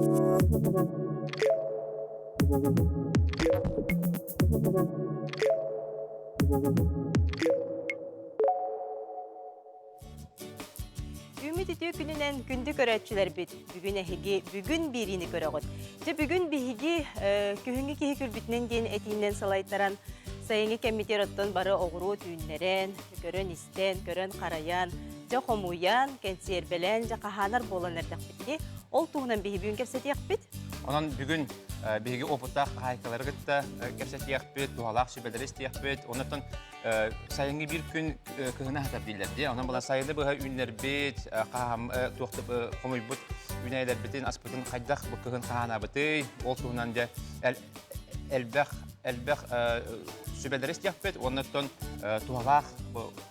Ümit ediyor gününden gündü göretçiler bit. Bugün birini göreğot. Bugün bihigi kühüngi kihi kürbütünen diyen etiğinden salaytaran sayıngı kemmiter ottan barı oğru düğünleren, görön isten, görön karayan, homuyan, kensiyerbelen, kahanar bolan erdek bitti. Ol tuğunan bihi bugün kepsetiyek bit. Onun bugün bihigi oputaq haykaları gitti, kepsetiyek bit, duhalaq sübeleri istiyek bit. Ondan sayıngı bir gün kıhına hatap değiller diye. Ondan bulan sayılı bu ünler bit, tuğuqtıp komuy bit, üneyler bitin, aspıtın qaydaq bu kıhın kahana biti. Ol tuğunan da elbaq sübeleri istiyek bit. Ondan tuhalaq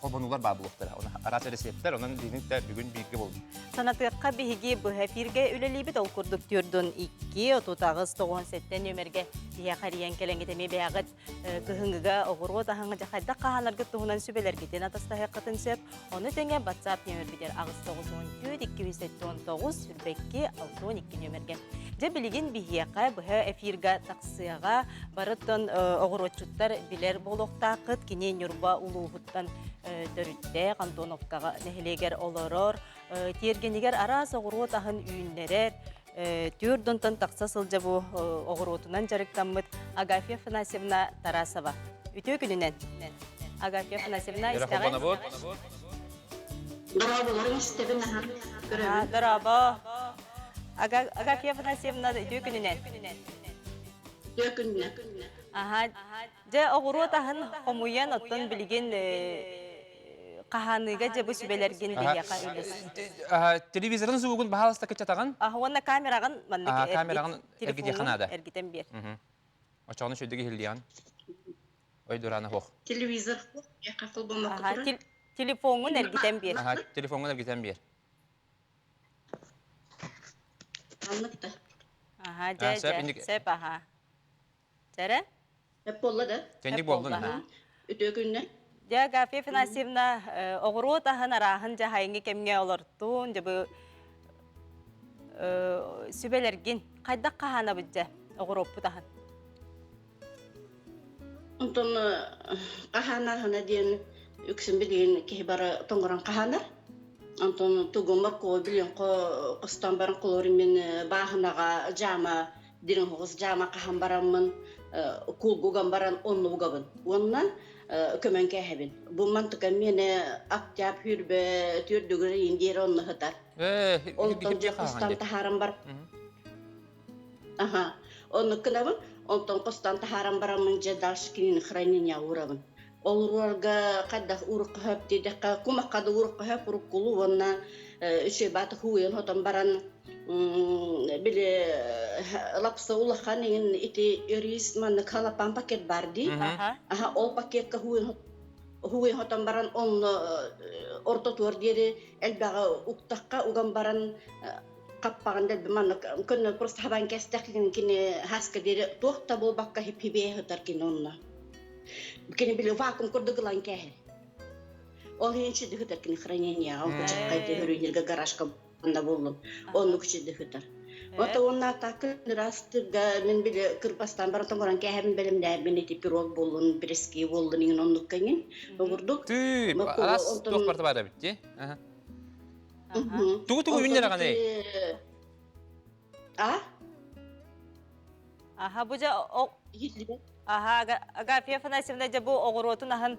kobunular babılıqtır. Onu arası reseptler, onun dinlik de bugün bilgi oldu. Sanatlıqqa bihigi bu hafirge üleli bit ol kurduk türdün 2, otutağız 97'den nömerge diye qariyen kelengitemi beğaqıt kıhıngıga oğurgu tahıngı jaxayda qahalargı tuğunan sübeler giden atasta haqqatın söp. Onu tenge WhatsApp nömer bider ağız 914 289 sürbekki 612 nömerge. Ja biligin bihiyaqa bu hafirge taqsıyağa barıtın oğurutçutlar biler boluqta qıt kine nürba uluğuttan dörütte Kantonovkağa nehleger oloror. Tiergeniger aras oğurut ahın üyünlerer. Türdünten taqsasılca bu oğurutunan jarıktanmıt Agafya Afanasyevna Tarasova. Ütü gününen. Agafya Afanasyevna istağay. Darabalarım istebin aha. Daraba. Agafya Afanasyevna ütü gününen. Dökünne. Aha. Ja oğurut ahın homuyan ottan bilgin qahanıga ja bu sübelergin biyaqa üles. Televizorun suğun bahalasta keçatağın? Ona kameragan mandık Kameragan ergit yaxanada. Ergiten bir. Açağını şöydeki hildiyan. Oy durana hoq. Televizor yakakıl bulmak kura. Telefonun ergiten bir. Telefonun ergiten bir. Anlıkta. Aha, sep aha. Jere? Hep bolla da. Kendik boldun. Dökünne. Ja Agafya Afanasyevna oğurut ahın arahın ja hayıngi kemge olortun ja bu sübelergin qayda qahana bıca oğurup tahın. Ondan kahana hana diyen yüksün bildiğin ki bara tongoran kahanar. Ondan tugumar ko bilin ko qıstan baran kolorimin bahınaga jama dirin hoğuz jama kahan baramın kulgu gambaran onlu gabın. Ondan kömen kehebin. Bu mantıka mene aktiyap hürbe türdügüre indir onlu hıtar. Ondan qıstan taharam bar. Aha. Onu kınavın. Ondan qıstan taharam baramın jadalşkinin xranin ya uğrabın. Olurga qadda uruk hep dedeka kuma qada uruk hep uruk kulu onna şey batı huyen hotan baran bile lapsa ulaqanin iti iris man kala pam paket bardi. Aha ol paket ka huyen hotan baran on orta tur diye elbaga uktaqqa ugan baran qappaganda biman kunna prosta haban kestakkin kine haska dire tohta bol bakka hipibe hotar kin onna. Kini bile vakum kurduglan kehe. Ol hinçi de hıtar kini хранение, он качает хөрүнерге гаражка анда болдум. Onu küçüldü hıtar. Ota onlar takı rastırga men bile kırpastan bara tongoran kehem belimde beni tipirol bolun, preski bolun ingen onluk kenin. Vurduk. Tü, aras toq parta bada bitti. Tuğu ünlere qanday? Aha bu ja aha Agafya Afanasyevna ja bu oğurutun ahın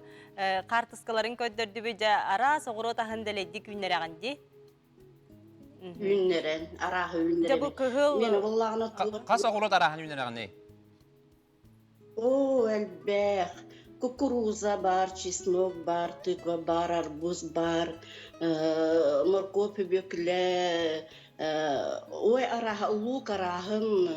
qartıskaların köddürdü bu ja aras oğurut ahın deleddik günlere qandi. Ünleren, arahı ünleren. Ja bu kıhıl. Meni vallahına Qas oğurut arahan ünlere qanday? O elbek. Kukuruza var, çesnok var, tükva var, arbuz var, morkop bökle, oy araha, luk arahın,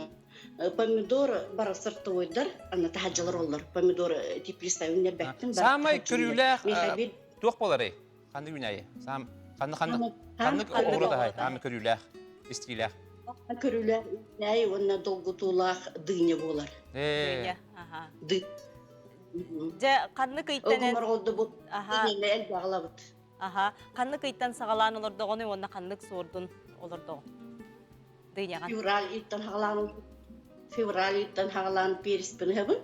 pomidor bara sırtı oydur, ana tahacılar olur. Pomidor tiplista ünler bektin. Samay körüler tuq bolary. Qanday ünayı? Sam qanday oğurut ahay, ham körüler, istiler. Körüler, ney ona dolgutulaq dınya bolar. Dünya, aha. Ja kanlı kıytanen. Okumar oldu bu. Aha. El bağlabt. Aha. Kanlı kıytan sağalan olurdu onu ona kanlık sordun olurdu. Дыйняған. Февраль иттен хагалан периспен хабын.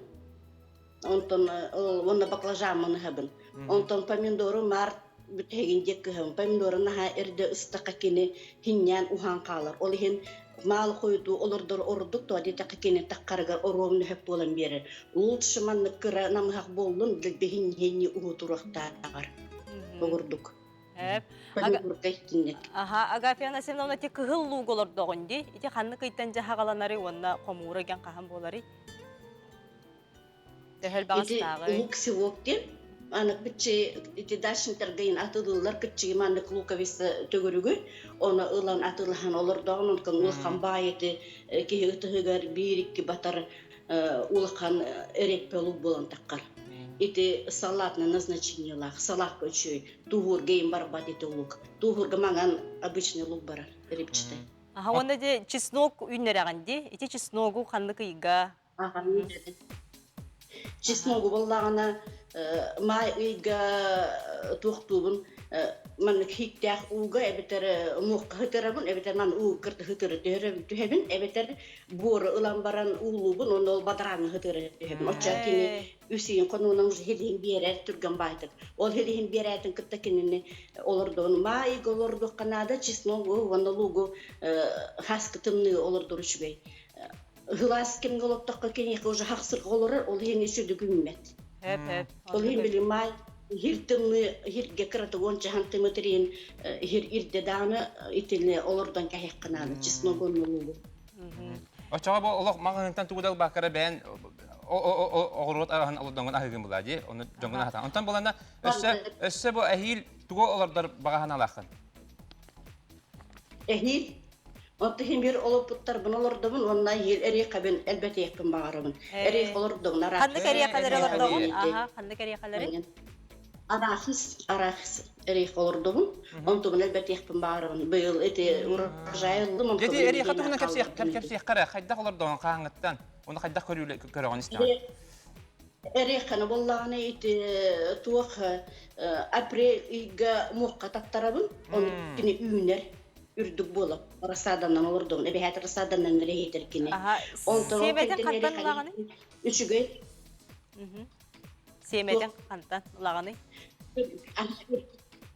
Онтон онна баклажан маны хабын. Онтон помидоры март бүтеген декке хабын. Помидоры наха эрде ыстака кини хиннян ухан калар. Ол хин мал койду олордор ордук то дете кини таккаргар оромны хеп болан бере. Лучше манны кыра намхак болдун дилбе хинни ухутурактагар. Огурдук. Помидор кайттиннек. Аха, Агафья Насимовна те кыгыллуу голордогонди. Ити ханны кыйттан жахагаланары онна комураген кахан болары. Төһөл багыстагы. Лукси воктен аны кичи ити дашын тергейин атылылар кичи манны луковис төгөрүгө оны ылан атылхан олордогон онкан улхан байыты кегетегер бирикки батар улхан эрекпелу болон таккар. Ити салат на назначениях, салат көчөй, тугур гейм барбат ити лук. Тугурга манган обычный лук бара, репчатый. Аха, онда де чеснок үйнераганди. Ити чесногу ханны кыйга. Ага, чесногу боллагана май ыйга туктубун man hiktach uga ebeter muk hıtırabın ebeter man u kırt hıtırı tühebin ebeter bor ulan baran ulubun onu badaran hıtırı tühebin oça kini üsüyin konunun hedihin bir yere türgen baytık ol hedihin bir yeretin kıttakinin olurdu onu mai olurdu kanada çisnogu vanolugu haskıtımlı olurdu rüşbey hılas kim golottakka kini уже haqsır olurur ol hini südü gümmet hep ol hin bilim mai hirtimni hirge kırtı onca hantimetrin hir irde dağını itilne olurdan kahek kanalı çisnogun nulu. Oçağa bu Allah mağanından tuğdal bakara ben oğurut arahan olurdan ahıgın buladı onu jongun hatan. Ondan bulanda össe bu ehil tuğu olurlar bağahan alakın. Ehil Otuhin bir olup puttar bunu olurdum onunla yıl eriyaka ben elbette yakın bağırımın. Eriyaka olurdum nara. Kandık eriyakaları olurdum. Aha, kandık eriyakaları. Arahis eriyaka olurdum. Ontumun elbette yakın bağırımın. Bu yıl eti urajayıldım. Dedi eriyaka tuğuna kepsi yakara. Kaydak olurdum kağınıttan. Onu kaydak körüğün istedim. Eriyakana bollağına eti tuğuk april muhka tattarabın. Onu kini ünler. Ürdük bulup, rasadandan olurdum. Ebe hayat rasadandan nereye yeterkini. Aha, sevmeden kantan ulağını? Üçü göy. Sevmeden kantan ulağını?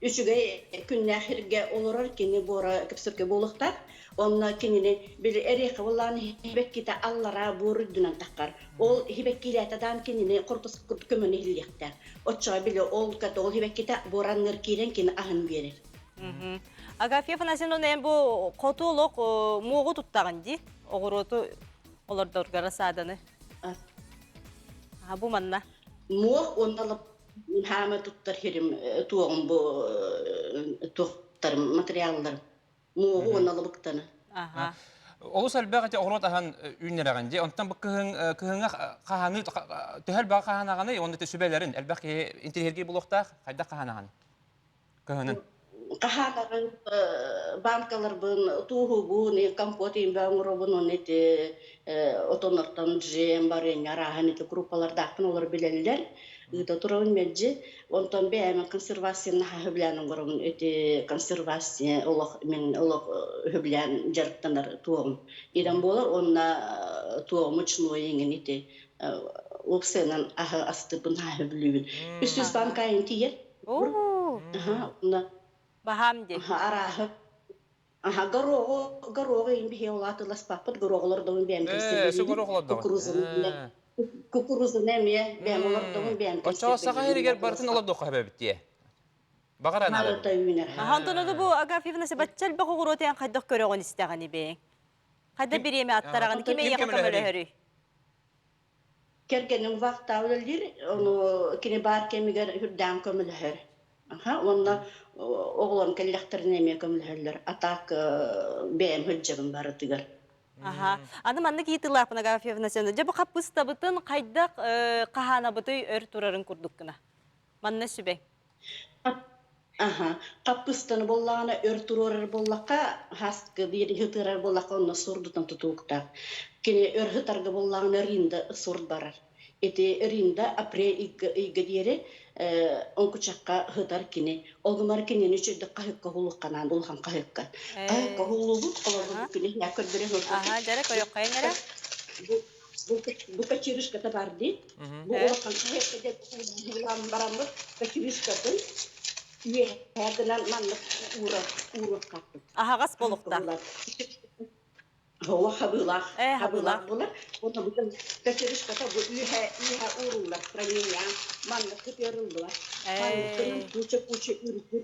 Üçü göy künne ahirge olurur kini bora kipsirke boluqtar. Onna kinini bir eriyaka bollağını hibek kita allara boru dünen takkar. Ol hibek kilatadan kinini kortus kömöne hilyaktar. Otçağı bile ol kata ol hibek kita boranlar kiren kini ahın verir. Агафья Афанасьевна bu kotoluk muğu tuttağındı. Oğurutu olurdu garasаданы. Ha bu manna. Muğ ondalıp hama tuttar hirim tuğum bu tuğtar materyallar. Muğu ondalıp bıktana. Aha. Olus elbette oğurut ahan ünleragandi. Ondan bu kıhına kahanı tehel bağ kahanağını onda sübelerin elbette interhergi buluqta kayda kahanağını. Kıhının. Kahaların bankalar bun tuğu bu ne kampotin bağımırı bunun eti otonortan jem barın yarahan eti grupalar dağın olur bilirler. Ida turun medci ondan beğenme konservasyon hüblanın varım eti konservasyon olaq men olaq hüblan jarıktanlar tuğum. İdan bolar onna tuğum için oyengin eti opsenan aha astı bun hüblübün. Üstüz bankayın tiyer. Aha ona Bahamdi. Arahı. Aha garoğu in bihe olatı las papat garoğlar da ben kesin. Şu garoğlar da. Kukuruzu nemiye ben olar da ben kesin. Oçağa sağa heriger bartın olab doqa habab diye. Baqara nalı. Hantonu da bu Agafi Afanasy batçal baqı qurotayan qaydak körögön istagani be. Qayda bir yeme attaragani kime yaqa kamölöhörü. Kerkenin vaqta öldür onu kine bar kemiger hürdam kamölöhör. Aha onda oğlan kellekterine mi kamölöhörler atak beem hüccabın barı tıgar. Aha. Anı manna kiyitılaq buna Agafi Afanasy'nda. Jaba qapısta bıtın qaydak qahana bıtıy ör turarın kurdukkuna. Manna sübe. Aha, kapıstanı bollağına örtürür bollaka, haskı bir hıtırar bollaka onu sordudan tutukta. Kini ör hıtarga bollağına rinde sord barar. эти ринда апрель игедере онкучакка хытар кини. Олгумар кинени чөйдө кахыкка хулукканан улхан кахыкка. Кахыкка хулубут олорду кини якырдыре Ага, жаре коёккайын эре. Bu kaçırışkata vardı. Bu olakan hep de ulan baramı kaçırışkatın. Ye, herden manlık uğra kattı. Aha, gaz bolukta. Hava habılar. Habılar. Bunlar. Ona bu kaçırışkata bu ühe uğurlar. Traniya manlık kıpırıldılar. Manlıkın puça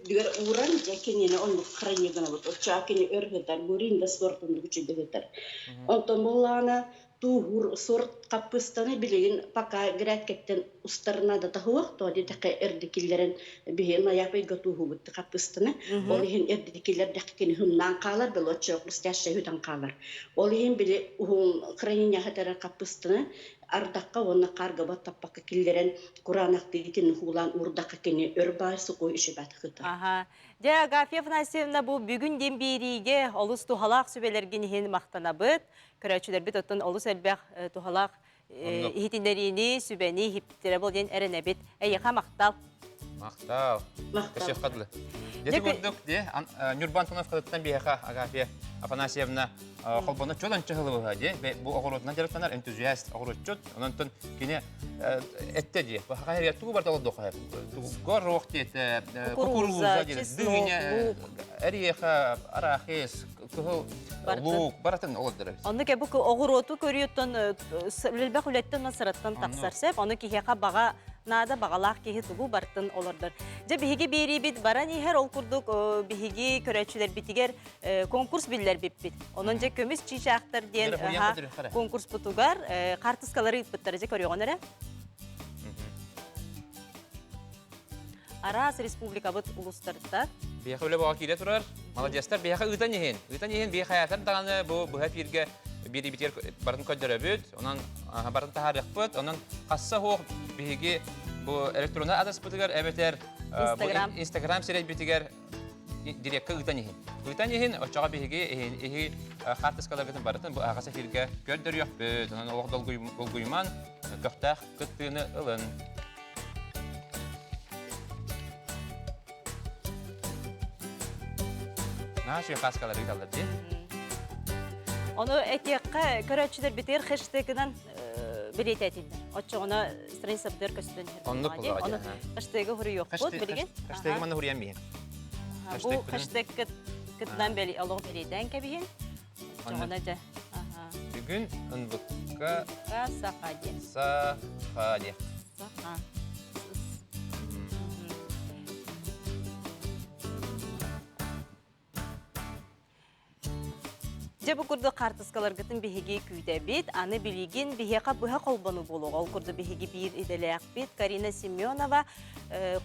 diyor uğran jakinine onu kraniye gana bu. Çakini örgüter. Bu rinda sortun bu çiğdüter. Ondan bullana tuhur sort kapıstanı bilin paka gretketten ustarına da tahuak to ditekke erdikillerin bihena yapay gatuhu bu kapıstanı olihin erdikiller dekkin hunnan kalar belo çoklus yaşa hudan kalar olihin bile hun kraninya hatara kapıstanı ardakka ona karga bat tapaka killerin kuranak dikin hulan urdakka kini örbay suko işi batıkıta. Aha. Ja, Gafiya Fanasiyevna bu bugün dembiriге olus tuhalak sübelerginihin maqtanabıt. Körәчүләр бит оттан олус әлбәк тухалак ихитиннәрини sübeni hiptire болген эренебит. Әйеха мақтал. Мақтал. Кәшеф қадлы. Деді көрдік де, Нюрбантонов қадыттан бейеқа Агафия Афанасьевна қолбаны чолан чығылы бұға де, бұл оғыротынан жарықтанар энтузиаст оғыротчот, онан тұн кені әтті де, бұға әрия тұғы барды олды оқы. Гор оқты еті, кукуруза, дүйіне, әрияқа, арахис, күхіл, лук, баратын олдыры. Оны кәбі оғыроту көріеттен, лөлбәк үлеттен насыраттан тақсарсеп, оны кейеқа баға нада бағалақ кейі тұғу бартын олардар. Жа бігі бері бит баран ехер ол күрдік бігі көрәтшілер бітігер конкурс білдер біп-бит. Onun же көміс чиші ақтар ден конкурс бұтуғар қартыскалары бұттары же көріған әрі? Арас республика бұт ұлыстарда. Бияқы өлі баға кейле тұрар. Молодестар бияқы ұйтан ехен. Ұйтан ехен бияқы аятар дағаны бұға фирге бері бітер барын көддері бүт, онан барын тахарық бүт, онан қасса хоқ бігі бұл электронна адас бұтығар әбетер Instagram серет бітігер директі ұйтан ехен. Ұйтан ехен, очаға бігі қартыскаларғытын барытын бұл ағаса фирге көддері yok бүт, онан оғдал бұлғыйман көқтақ күттіғіні ылын. Нашы қасқалары қалар де? Onu etiyakka körәтшілер бітер хэштегінен білет әтіндер. Отчығына страница бітер көстен. Онды құлға Оны хэштегі хүрі yok бұд, білген? Хэштегі маңда хүриян бейін. Бұл хэштег күтінен бәлі алығы білейден кәбейін. Отчығына жа. Бүгін ұнбыққа Сақаде. Сақаде. Сақа. Жабы күрді қартыскалар гітін бігеге күйді бет, аны білеген бігеға бұға қолбану болуға. Ол күрді бігеге бір иделяқ бет. Карина Семенова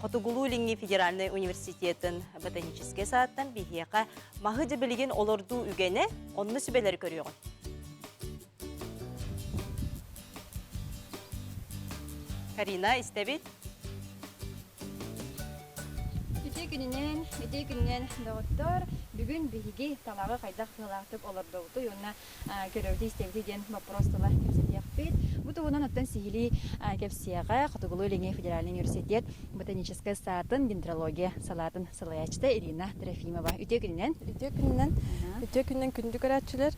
Котугулулинги Федеральный университетін ботанический сааттан бігеға мағы жа білеген оларду үгені, онны сүбелері көріған. Карина, істебет? Үте күнінен доғыттар бүгін бігі талағы қайдақ тылақтып олардауды, онына көрөуді істебді ден вопростыла кепсетияқ бет. Бұты онан оттан сихили кепсияға Котугулу Ленге Федеральный университет ботанический саатын дендрология салатын салаячта Ирина Трофимова. Үте күнінен күнді көрәтшілер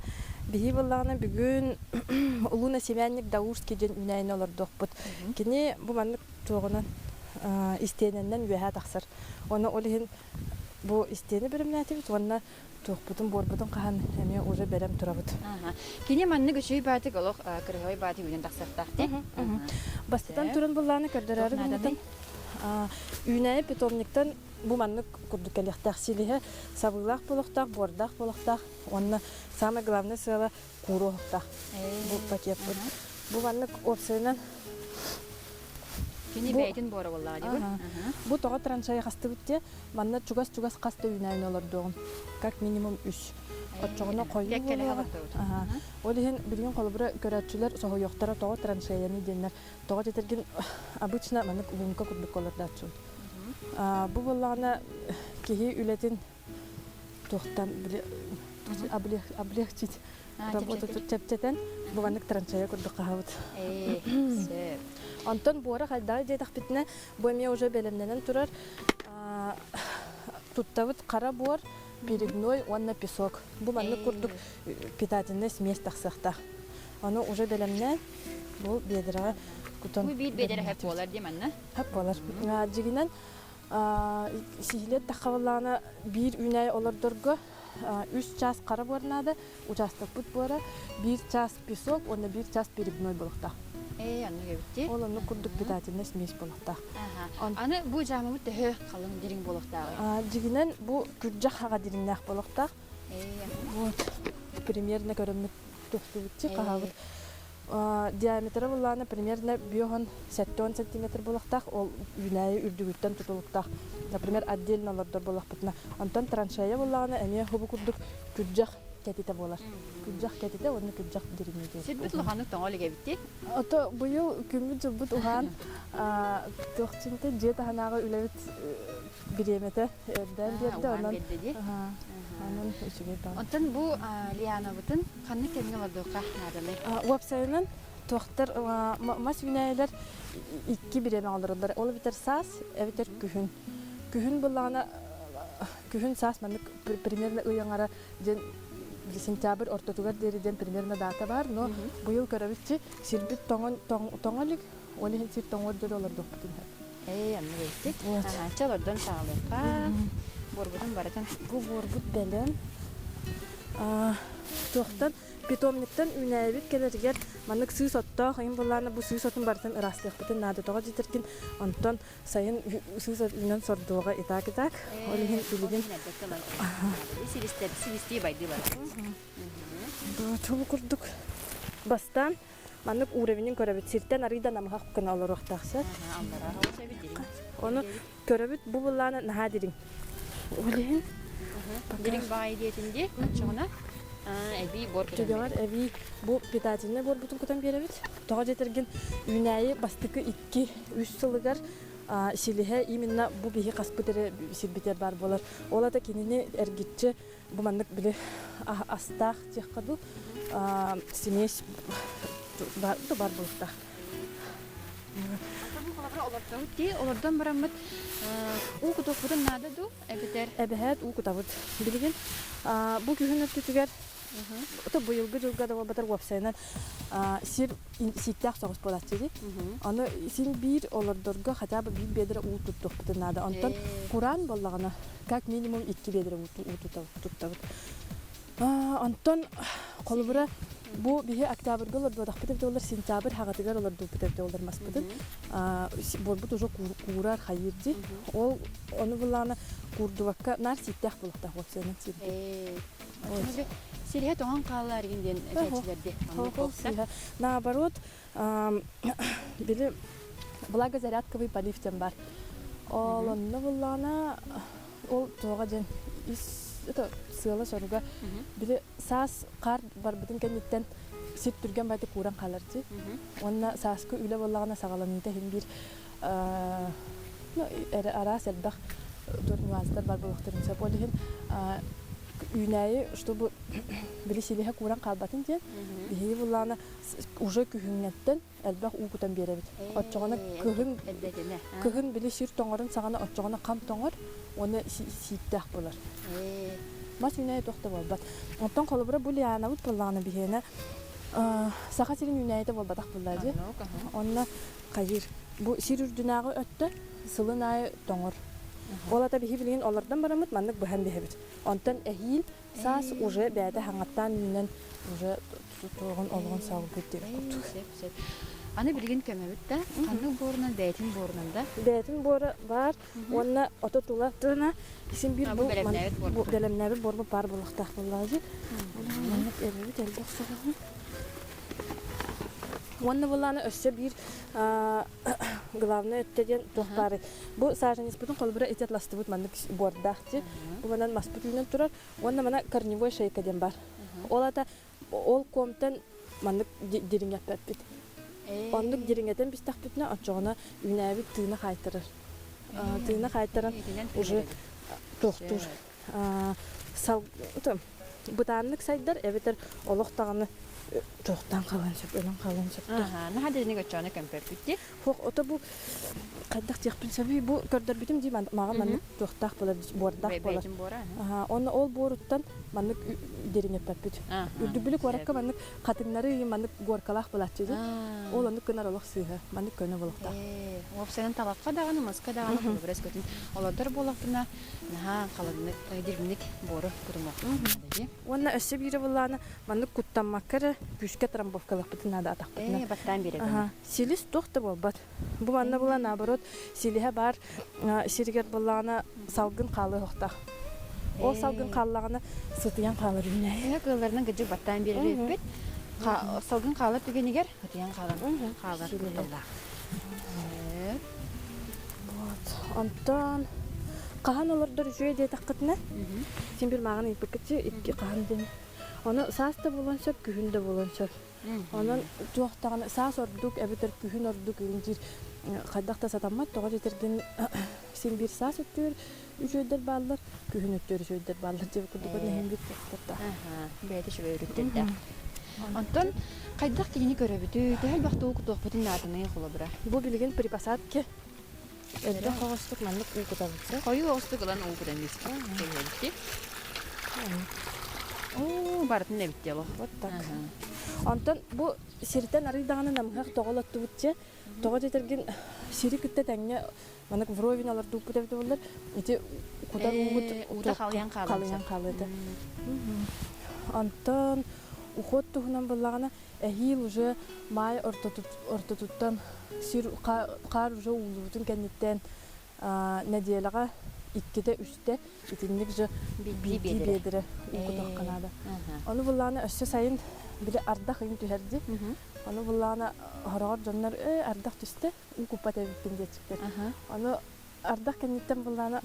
бігі болағына бүгін ұлуна семянник Даурский ден үнәйін олардық бұд. Кені бұл маңдық жоғынан истененнен үәһә тақсыр. Оны олихин бу истени беремнәтибит, онна тоқпутун борбутун кахан эме уже берем турабыт. Кини манны көчөй баты голок кыргой баты үнен тақсыртакты. Бастан туран булланы көрдөрөрү менен. Үнәй питомниктан бу манны курдукалык тахсилиһе сабылак болохтак, бордак болохтак, онна самое главное сыла курохтак. Бу пакет. Бу манны опсыйнан Кини бәйтин бора булла дип. Бу тога траншая касты битте, манна чугас касты үнәйн олордугун. Как минимум 3. Отчогона койуу. Олихин билген колбура көрәтчүләр сохойоктара тога траншаяны деннер. Тога тетерген обычно манна улунка курдук колордачу. Бу буллагына кихи үлетин тохтан облегчить работу чептетен буганнык траншея курдук кахабыт. Сөп. Антон буара хайда жайдак битне бойме уже белемненен турар. Туттабыт кара буар, берегной, он на песок. Бу манны курдук питательный смесь тахсахта. Аны уже белемнен бу бедра кутон. Бу бир бедер хеп болар деменне. Хеп болар. Жигинен сихилет тахавалана бир үнай олордорго 3 час кара буарнада, участок бут буара, 1 час песок, оны 1 час берегной болукта. Аны гебитти. Ол аны курдук питательный смесь болукта. Аны бу жамы тө калын дирин болуктагы. Жигинен бу күржак хага дириңнах болукта. Вот примерно көрөмүт тохтубутчи кахабыт. Диаметры булланы примерно 5-7 сантиметр болуктак, ол үнайы үрдүгүттен тутулуктак. Например, отдельно олордор болуктна. Антон траншея булланы эме хобу курдук күржак кетите болар. Күржак кетите, оны күржак дириңге. Сит бут лоханы тоңолы гебитти. Ото быйыл күмү жубут ухан тохчинте жет ханага үлебит биремете эрден берди анан. Анан үчүгө бар. Онтон бу лиана бутун канны кемге бардыкка надалы. Вебсайнын тохтар мас үнәйләр 2 биреме алырылар. Ол битер сас, битер күһүн. Күһүн буллана күһүн сас мен примерно ыяңара ден сентябрь ортотугар дериден примерно дата бар, но быйыл көрөбүтчи сирбит тоңолик, олин сир тоңор $1 доппутун. Аны гебитти. Чалордон саалыкка. Борбутун баратын. Бу борбут белен. Тохтан питомниктен үнәйбит келергер манык сүй сотто хайын булланы бу сүй сотун бартын ырастык бутун нады тога житеркин онтон сайын сүй сот үнен сордуга итак олин билигин Силисти байдылар. бу чолу курдук бастан манык уровенин көрөбүт сиртен арыйда намга кына олорохтаксы оны көрөбүт бу булланы нахадирин олин Дирин бай диетинде чогуна эби бор Чөгөр эви бу питательный бор бутун кутан беребит. Тога жетерген үнайы бастыкы 2-3 сылыгар силихе именно бу бихи каспытере сирбитер бар болар. Олата кинини эргитче бу мандык биле астах техкаду смесь бар болукта. Олордон барамыт у кутофутун нададу эбитер. Эбехет у кутабыт. Билген бу күһүн өттүгөр ото быйылгы жылга да батар вебсайнан сир ситтак согус болатчы. Аны син бир олордорго хотя бы бир бедре у туттуктун нада. Антон Куран боллагына как минимум 2 бедре у туттабыт. Антон колбура бу бихи октябрьга олордодак битеп доллар сентябрь хагатыгар олорду битеп доллар маспытын. Борбут уже курар хайырды. Ол оны буланы курдубакка нар ситтак болукта вебсайнан сир. Силихе тоңан каалар гинден эчилерди. Наоборот, били благозарядковый полифтен бар. Олонны буллана ол тога ден это сыла соруга били сас кар бар бутун кенеттен сит түрген байды куран каларчы. Онна саскы үле буллагына сагаланыйта хим бир ара селбах төр нюанстар бар булуктарынса болихин үнәйі, чтобы білесілігі көрін қалбатын ден, бейі бұлланы уже күхіңнеттен әлбәқ ұғытан беребет. Отчоғына күхін біле сүйір тоңырын сағана отчоғына қам тоңыр, оны сүйттәқ болар. Мас үнәйі тоқты болбат. Онтан қолыбыра бұл яғанавыт бұлланы бейені сақа сирин үнәйі де болбатақ бұллады. Онына қайыр. Бұл сир үрдінағы өтті, сылын айы тоңыр. Олата бихи билген олардан барамыт, маннык быхан бихебит. Онтан эхил сас уже бәді хаңаттан үнен уже туғын олғын сауы көттері. Аны билген көмәбіт та, қанның борынан, бәйтін борынан да? Бәйтін боры бар, онына ото тула тұна, ісін бір бұл бәлемнәбі борбы бар болықтақ боллады. Маннык әбәбіт әлбәқ сағағын. Онны буланы өссө бир главный өттеден тухтары. Бу саженец бутун колбура этет ластыбыт маннык бордахчы. Бу манан маспут үйнен турар. Онна мана корневой шейкаден бар. Олата ол комтан маннык дириңеп бербит. Оннук дириңетен бистак бүтүнө отчогона үйнәбит тыйны кайтырыр. Тыйны кайтырын уже тохтур. Сал бутанlık sayдар эбетер олохтаганы жоқтан қалан сөп, өлен қалан сөп. Наха дедini göçağını kömper bitti. Хоқ, ота бу кайдақ тияқпын сөбі, бу көрдөр битим дей, маған маннык жоқтақ болар, бордақ болар. Бейжин бора. Оны ол боруттан маннык дереңе пәппіт. Үрдүбілік ораққа маннык қатынлары маннык горкалақ болатчы. Ол оны кынар олық сыйға, маннык көне болуқта. Опсенен талапқа дағаны, маска дағаны қолы бірәс көтін. Оладар болақтына, наха қаладынық, дербінік боры күрімоқ. Онна өссі бейрі болағына маннык куттанмаққары күшке трамбовкалық бітін ады атақпытына. Баттан береді. Силис тоқты болбат. Бу манна була наоборот, силиһе бар сиргер болағына салгын қалы хоқтақ. Ол салгын қаллағына сытыян қалыр үйнәй. Кылларынан гыжык баттан береді бит. Салгын қалып түгенігер, хатиян қалар күрділді. Онтан қахан олардар жүйе де таққытына. Сен бір маған ипікітші ипке қахан дені. Оны саста болан сөп, күхінде болан сөп. Онын туақтағаны саас ордук, әбітер күхін ордук үйінжір қайдақта сатамат, тоға жетерген сен бір саас өттер жүйедер балдар, күхін өттер жүйедер балдар деп күрдік өтіне хем бет тақтырда. Бәйді шүбе өріктелді. Антон, қайдақ келені көрөбіті, тәл бақты оқытуқ бұтын надыны қолы бұра. Бұл білген припасатке Эдде қоғыстық мәнлік ұйқыда бұтсы. Қойы оғыстық ұлан ұлғыдан бескі. Кегелікті. Бартын әбітті алық. Вот так. Антон, бұл сиртен арыдағаны намғақ тоғалатты бұтсе, тоға жетерген сири күтті тәңне манық вровин аларды ұппыт әбді болар. Эти құдар Уыда қалыян қалыды. Антон, ұқот тұғынан болағына әхил уже май ортотуттан сир қар уже улудун кеннеттен неделаға иккеде үсте итинник же биди бедire укутакканада. Оны булланы өссө сайын бире ардах ин түһәрди. Оны булланы харагар жоннар ардах түсте укупа тебиттин дечиктер. Оны ардах кеннеттен булланы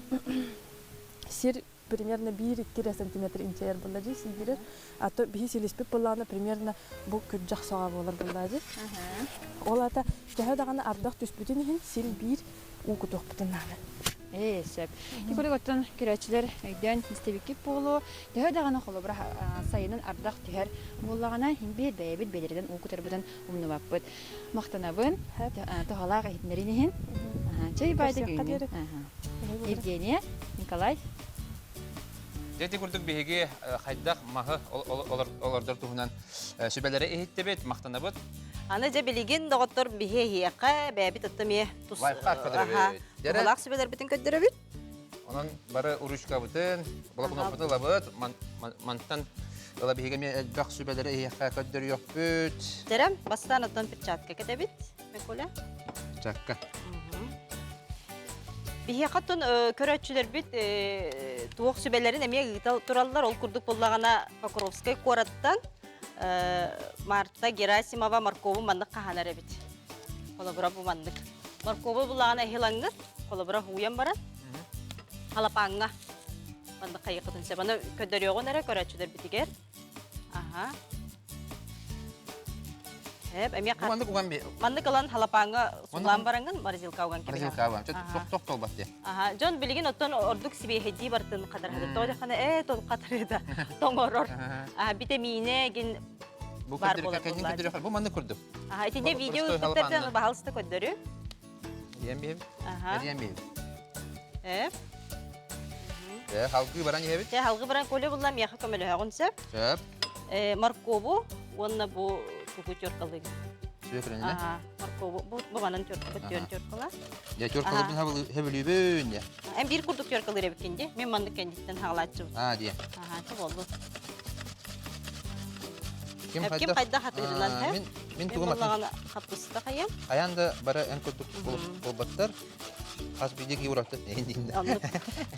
сир примерно 1-2 сантиметр инчер буллади сигире. А то бисилиспе булланы примерно бу күджак сага болар буллади. Олата жаһадаганы ардах түспүтүн хин сир 1 укутокпутунаны. Сөп. Тикөлөк оттон көрәчләр өйдән истебикип болу. Дәһәдәгәне холы бер сайынын ардах төһәр буллагана хинбе бәйбит белердән укытырбыдан умныбаппыт. Мактанабын, тохалак әйтнәринеһин. Чәй байды гүн. Евгения, Николай. Дәти күрдік беге қайдақ мағы олардар туғынан сөбәлері ehиттебет, мақтанабыт. Аны же билеген доғыттыр бихе хияққа бәбі тұттыме тұс. Лайфқа көдірбет. Бұлақ сөбәлер бітін көдірбет. Онын бары ұрышқа бұтын, бұлақ бұты лабыт, манттан ола беге ме әлбақ сөбәлері ehиққа көдір yok бүт. Дәрем, бастан оттан перчатка кетебет, Меколя. Перчатка. Бихе қаттын көрәтшілер бит туық сөбәлерін әме тұралылар ол күрдік болағана Покровскай қораттан Марта Герасимова Марковы мандық қағанары бит. Қолабыра бұл мандық. Марковы болағана әхелаңыз, қолабыра хуян бара. Қалапаңға мандық қайықытын себаны көдір еғын әрі көрәтшілер бітігер. Әме қар. Мандық алан халапаңға сұлан бараңын марзилка ауған кебеге. Марзилка ауған, тоқ-тоқ бәтте. Жон білген оттан ордық себе хеди бартын қадар хады. Тоғы қаны тоң қатар еді, тоң орор. Бітемине ген бар болар болар. Бұл маңды күрдік. Етінде видео үстіктерден бағалысты көддірі. Дием-бейб. Халқы баран ебет? Халқы баран көлі бұлла мияқы көмілі ғын сөп. Маркову, онына бұл Тугу тёркалык. Сүйекренне? Маркову. Бұғанын тёркала. Я тёркалы бұн хәбілі я. Әм бір күрдік тёркалы рәбікенде. Мен маңдық кәндеттен хағалатшы бұд. Дия. Түк олды. Кем қайда қатырынан тәп? Мен болағаны қапқысыда қайым. Аяңда бары ән күрдік болбаттар. Қас бейдек еурақты.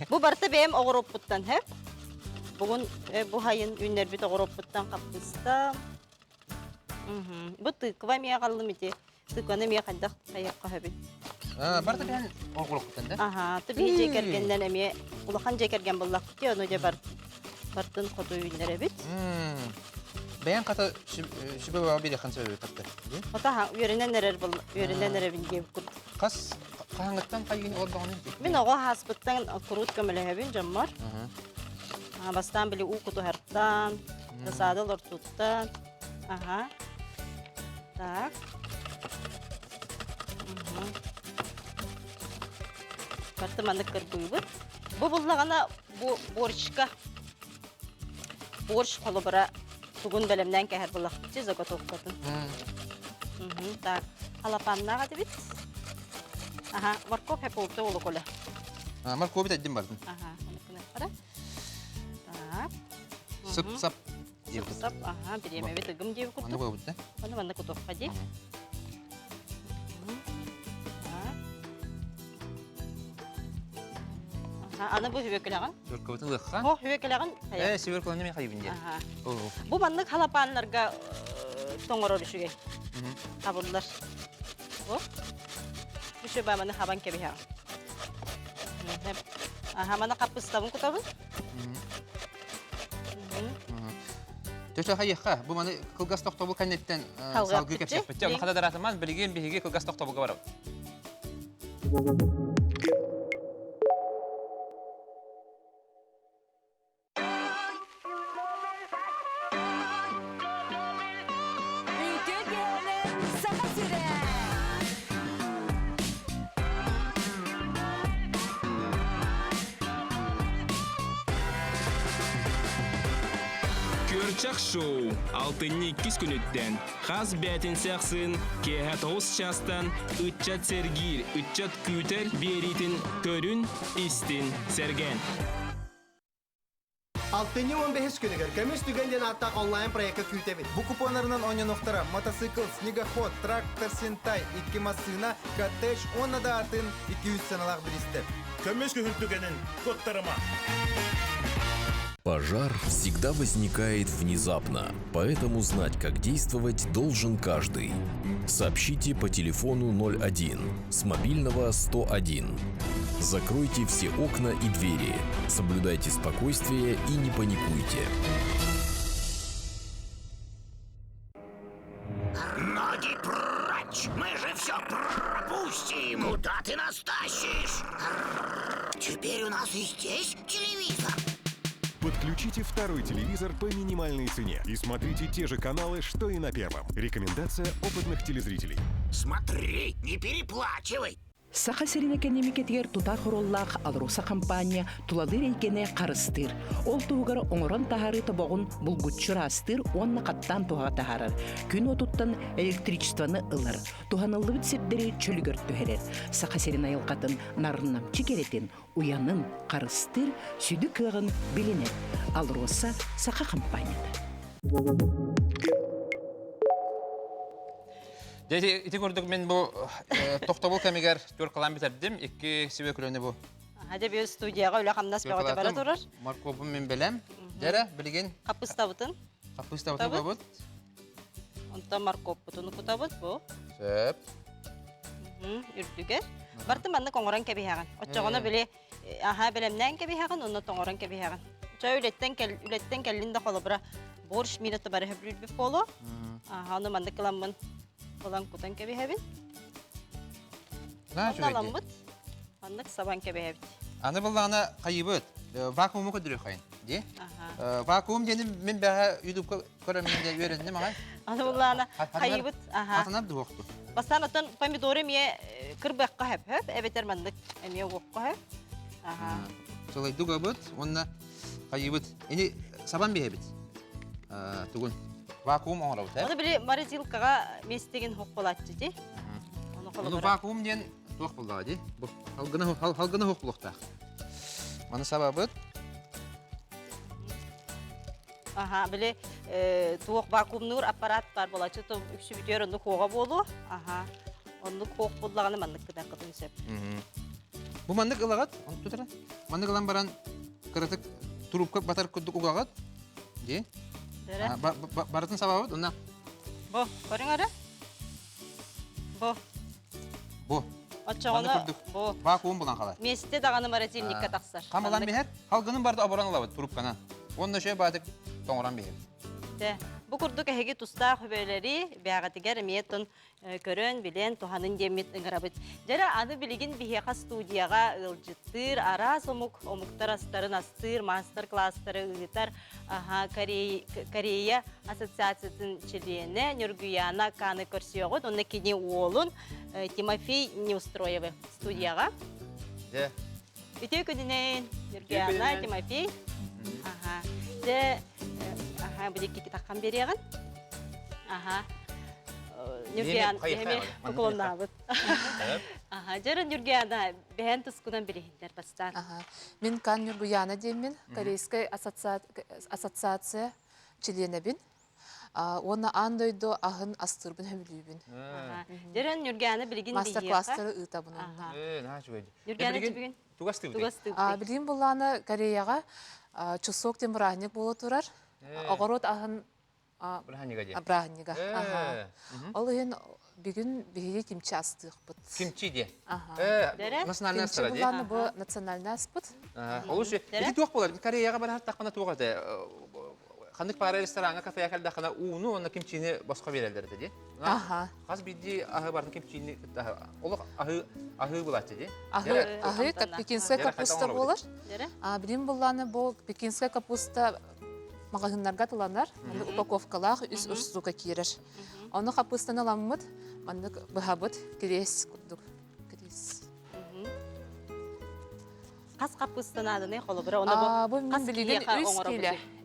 Бұл барты бәйім оғырып бұттан әп. Бүгін бұл хайын үнер біт оғырып бұттан қапқысыда. Бұл тықыва мия қалым еде. Тықыны мия қайдақ қайыққа хөбін. Барты бәйін оғырып бұттан да? Түбі жекергенден әме ұлақан жекерген болақ күте, оны де бартын қоду үйінер әбіт. Бәйін қата шүбі бағы бейді қан сөбі қатты? Ота үйерінен әрәбін кеп күрді. Қас қағаңғыттан қайын ол бағын өйді? Мен оға хаспыттан күрут көмілі әбін жаммар. Бастан били у кутухартан, засадыл ортуттан. Ага. Так. Барты маны кырбыйбыт. Бу буллагана бу борчка. Борщ колобра тугун белемнен кәһәр буллакчы заготовкатын. Так. Халапаннага дебит. Ага, морковь хеп олты олу кола. Морковь дәддим бардым. Ага, оныкны кара. Так. Сып-сап. Сап, ага, береме бит гым деп Аны куту. бу бит. Аны манда кутовка ди. Ага, аны бу хөбекелегән. Морковьтын лыкка. О, хөбекелегән. Сибер коланы мен хайбын ди. Ага. О. Бу маннык халапанларга тоңорор үшүгө. Табылдар. О. Үшү ба маны хабан кеби ха. Ага, мана капыстабын кутабын. Төшө хайыха. Бу маны кылгас токтобу канеттен салгы кепсеп бит. Аны хада даратман билген биһиге кылгас токтобуга барабы. Көрчак шоу. Алтынны 2 күнүттен. Хас бәтин сәхсын. Кеһә 9 частан. Үтчат сергир, үтчат күтер беритин көрүн истин серген. Алтыны 15 күнігер көміс түгенден аттақ онлайн проекты күйтебет. Бу купонларынан оңоноқтара мотоцикл, снегоход, трактор, сентай, 2 машина, коттедж, онна да атын 200 саналақ білістер. Көмес күхүлтүгенин коттарыма. Пожар всегда возникает внезапно, поэтому знать, как действовать, должен каждый. Сообщите по телефону 01, с мобильного 101. Закройте все окна и двери, соблюдайте спокойствие и не паникуйте. Ноги прочь! Мы же все пропустим! Куда ты нас тащишь? Теперь у нас и здесь телевизор. Подключите второй телевизор по минимальной цене и смотрите те же каналы, что и на первом. Рекомендация опытных телезрителей. Смотри, не переплачивай! Саха серинекен немекетигер тута хороллах алруса компания туладыр эйкене карыстыр. Ол тугар оңорон тахары тобогун булгутчурастыр, онна каттан туга тахарар. Күн отуттан электричествоны ылар. Туханылы битсепдери чөлгөр төһерер. Саха серин айылкатын нарыннам чикеретин, уянын карыстыр, сүдү кыгын билинер. Алруса Саха компанияда. Дәйте, ити көрдік мен бұл тоқтабыл кәмегер төркалан бітердім, 2 себе күлөне бұл. Хәдә бе студияга үлә хамнас бәгәтә бара турыр. Морковым мен беләм. Дәрә, білген. Капыстабытын. Капыстабытын кабыт. Онта морков бутыны кутабыт бу. Сөп. Үрдүгер. Барты манны коңоран кеби хаган. Оччогоно биле, аха белемнән кеби хаган, онны тоңоран кеби хаган. Ча үлеттен келлинде холобра борщ минуты бары хөбрүл бе поло. Аха, аны манды кыламын. Olan kutan kebe hebin. Ne şöyle? Alamıt. Anlık saban kebe hebin. Anı bullağına kayıbıt. Vakuumu kudurur kayın. Di? Vakuum dedim ben daha YouTube koraminde öğrendim ama. Anı bullağına kayıbıt. Hatanab da yoktu. Basan atan pomidore miye kırbakka hep. Evet ermanlık emiye vokka hep. Solay dugabıt. Onunla kayıbıt. Yani saban bir hebit. Tugun. Vakuum oğra bit. Onu bile marizilkaga mestegin hokkolatçı di. Onu vakuum diyen tuğuk buldağı di. Halgını hok buluqtaq. Onu sababıt. Aha, bile tuğuk vakuum nur aparat var bolaçı. To üksü bitiyor onu koğa bolu. Aha. Onu koğuk bullağını manlık kadar kadın sep. Bu manlık ılağat. Onu tutara. Manlık ılan baran kırıtık turupka batar kudduk uğağat. Di. Baratın sababı ondan. Bu, görün ara. Bu. Bu. Açağını bu. Vakuum bulan kalay. Mesite dağını marazilnikka taqsar. Kamulan bir her. Halgının barda aboran olabı turup kana. Onunla şey batık toğuran bir her. De. Bu kurduk ehegi tusta höbeleri bägatiger miyeton körön bilen tohanın demit ıngırabıt. Jara adı biligin biheqa studiyaga ılcıttır, ara somuk omuktar astarın astır, master klassları ıgıtar, Koreya Asosiasiyasının çiliğine, Nürgüyana kanı körsiyoğut, onun kini oğlun Timofey Neustroyevi studiyaga. De. Ütü küdünen Nürgüyana, Timofey. De, bu dikki takkan beriğin. Nürgüyana, hemi kukulunabıt. Jara Nürgüyana, behen tuskunan birihinler bastan. Мен Кан Нюргуяна деймін, Корейская ассоциация членебин. Оны андойдо ағын астырбын хөмілүйбін. Жара Нürgüyana білген Мастер класстары ұйтабын онна. Нürgüyana білген? Білген бұланы Кореяға чусок темірахник болу тұрар. Оғырот ағын Брахнига. Ол ең бүгін бейге кимчи астық бұд. Кимчи де? Национальный астыра де? Кимчи бұланы бұл национальный аспыд. Олуш, екі туақ болар. Кореяға бар тақпана туға де. Қандық бары ресторанға, кафея кәлді қана уыны, оны кимчини басқа берелдерді де. Қаз бейді ағы бардың кимчини, олық ағы бұлатты де? Ағы пекинская капуста болар. Білім бұланы бұл пекинская капуста магазинларга тыланар, аны упаковкалах үс штука кирер. Аны капустаны ламмыт, аны бахабыт крес курдук. Крес. Кас капустаны ады не колу бир? Оны бу мен билген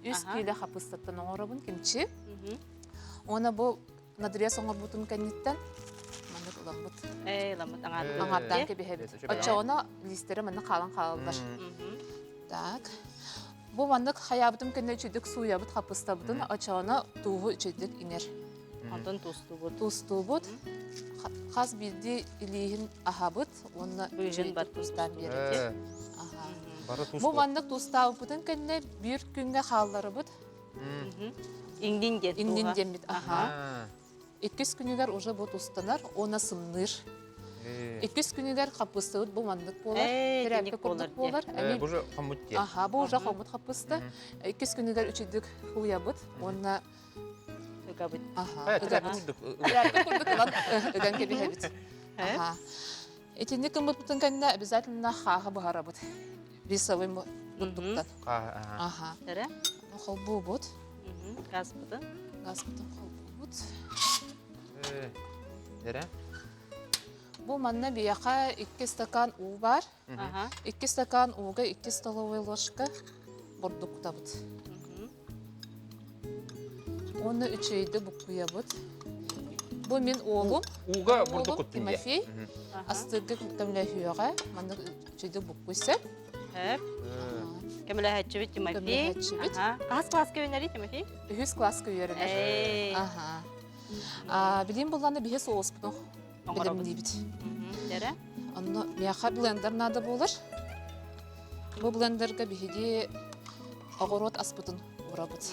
үс киле капустаттан оңорабын кимчи. Оны бу надрес оңорбутун каниттан маны ламмыт. Ламмыт аңар. Аңардан кебехебит. Очоны листери маны калан калалар. Так. Bu mandık hayabıdım kenne içidik suyabıt kapıstabıdın açağına tuğu içidik iner. Ondan tuzlu Tuzlu bud. Kaz bildi ilihin ahabıt, onunla içidik tuzdan beri. Bu mandık tuztabıdın kenne bir günge halları bud. İndin den. İndin den bit. 2 günüger oja bu tuztanar, ona sımnır. 2 günüger kapısta bu mandık bolar, terapka kurduk bolar. Bu же хамут де. Bu уже хамут kapısta. 2 günüger üçüdük huyabıt, ona ögabıt. Terapka kurduk lan, ögen gibi hebit. Etinde kımıt butun kanına обязательно хаха бахарабыт. Рисовый бундуктан. Tere? Хол bu bud. Gaz butun. Gaz butun hol bu bud. Tere? Bu manna biyaqa 2 stakan u var. 2 stakan uga 2 столовая ложка бурдук табыт. Onu üçeydi bu kuyabıt. Bu min oğlum. Uga burdu kuttun Timofey. Astırgı kuttamla hüyağa. Manna üçeydi bu kuysa. Hep. Kemle hatçıbit Timofey. Kaç klas köyünleri Timofey? 100 klas köyünleri. Bileyim bulanı bir soğuz bunu. Bilim neybit. Nere? Onu miyaqa blender nada bolar. Bu blenderga bihidi ogorot aspıtın urabıt.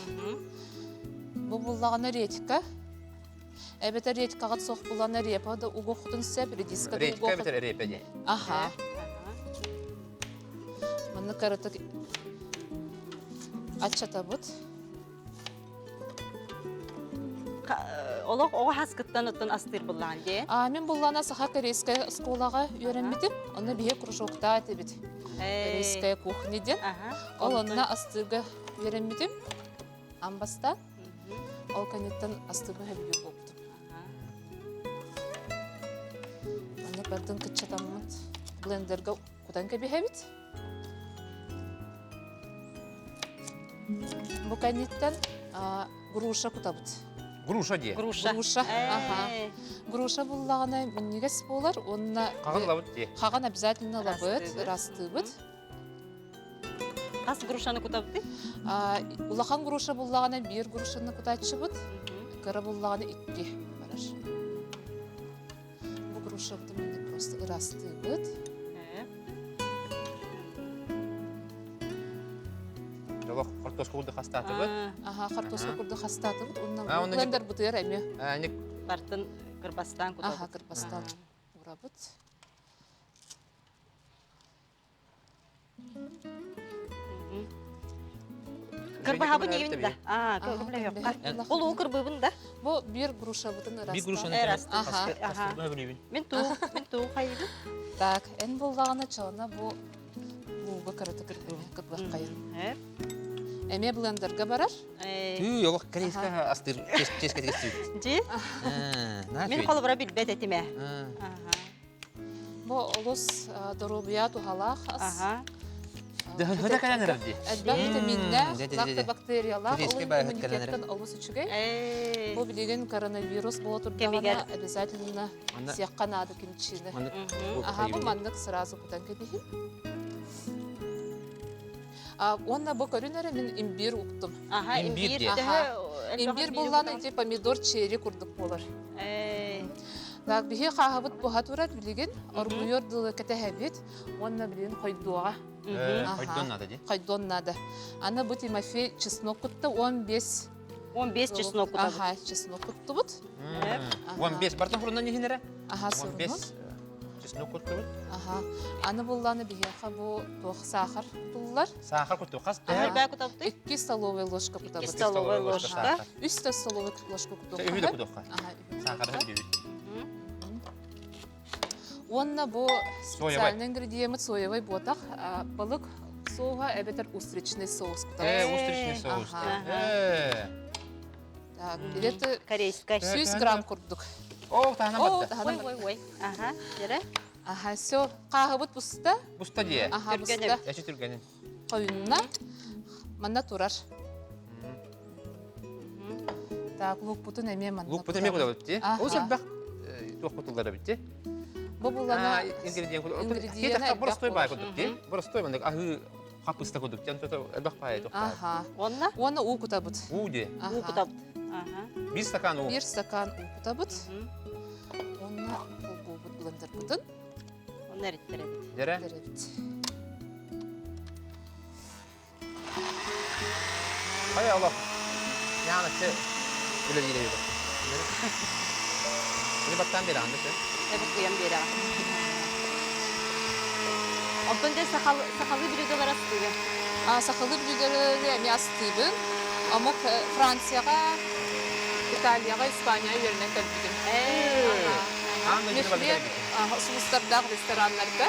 Bu bullağına retika. Ebete retikağa soq bullağına repa da ugoqtun sep rediska da ugoqtun. Retika beter repa de. Manna karatak açatabıt. Олық оға хаскыттан ұттын астыр бұллан де? Мен бұллана саха корейская сколаға үйренбедім. Оны бие кружокта атыбет. Корейская кухнеден. Ол онына астырға үйренбедім. Амбаста. Ол канеттен астырға хөбіге болдым. Оны бәрдің күтчатамын блендерға құдан көбе хөбет. Бұл канеттен груша құтабыт. Груша де? Груша. Груша бұллағына міннегес болар, онына... Қаған лабыт де? Қаған обязательно лабыт, растыбыт. Қас грушаны күтабыты? Улақан груша бұллағына 1 грушаны күтатшы бұд, кірі бұллағына 2 барар. Бұл груша бұды мінді просто растыбыт. Жолық картошка күрді қастаты бұд? Картошка күрді қастаты бұд, онынан блендер бұтыр әме. Бартын кырбастан күтабыт? Кырбастан ұрабыт. Кырбаха бу небин да. Кырбыла yok. Ол у кырбыбын да. Бу бир груша бутын раста. Bir kuruşun Мен туу хайды. Так, эн болдағына чалына бу буга карата кырбак кайын. Эме блендерге барар. Yok корейская астыр чешке тегестү. Жи? Мен колобра билбет этиме. Бу олус доробия тухалах ас. Хөдә каляныр ди. Әлбәт витаминнәр, лактобактериялар, иммунитеттан олус үчүгә. Бу билеген коронавирус була турдагына обязательно сиякка надо кинчине. Бу маннык сразу будан кебихи. Онна бу көрүнөрө мен имбир уктум. Имбир булганы ди помидор черри курдук болар. Так бихи хахабыт буга турат билеген оргуйор дылы кетехебит. Онна билен койдуга. Койдон надо. Ана бу Тимофей чеснок кутты 15 чеснок кутты. Чеснок кутты бут. 15 бартын фурундан нехинере? 15 чеснок кутты бут. Аны булланы бихи бу тох сахар буллар. Сахар кутты кас. 2 столовая ложка кутты. 2 столовая ложка. 3 столовая ложка кутты. Үйдө кутты. Сахар бит. Онна бу специальный ингредиент соевый ботах, балык соуга эбетер устричный соус. Устричный соус. Так, билеты корейская. 100 грамм курдук. Тахана батта. Ой. Жere? Всё. Кагыбыт буста. Буста дие. Буста. Яши түргенин. Койунна. Манда турар. Так, лук бутун эме манда. Лук бутун эме кудабыт ди. О сәббак туак бутулдары бит. Бобулана ингредиент. Кетак простой бай кудук ди. Простой мында ахы хапыста кудук. Тянто элбак бай тук. Онна у кутабыт. У ди. У кутабыт. 1 стакан у. 1 стакан у кутабыт. Онна бу блендер бутун. Онна реттеребит. Дере? Hay Allah. Yani öyle değil öyle. Ini battan beri andı. Evet bu yan beri. Ondan da sakalı blüdeler astıydı. Sakalı blüdeleri mi astıydı? Ama Fransa'ya, İtalya'ya, İspanya'ya yönetmek tabii. Meşhur Suluslardaki restoranlarda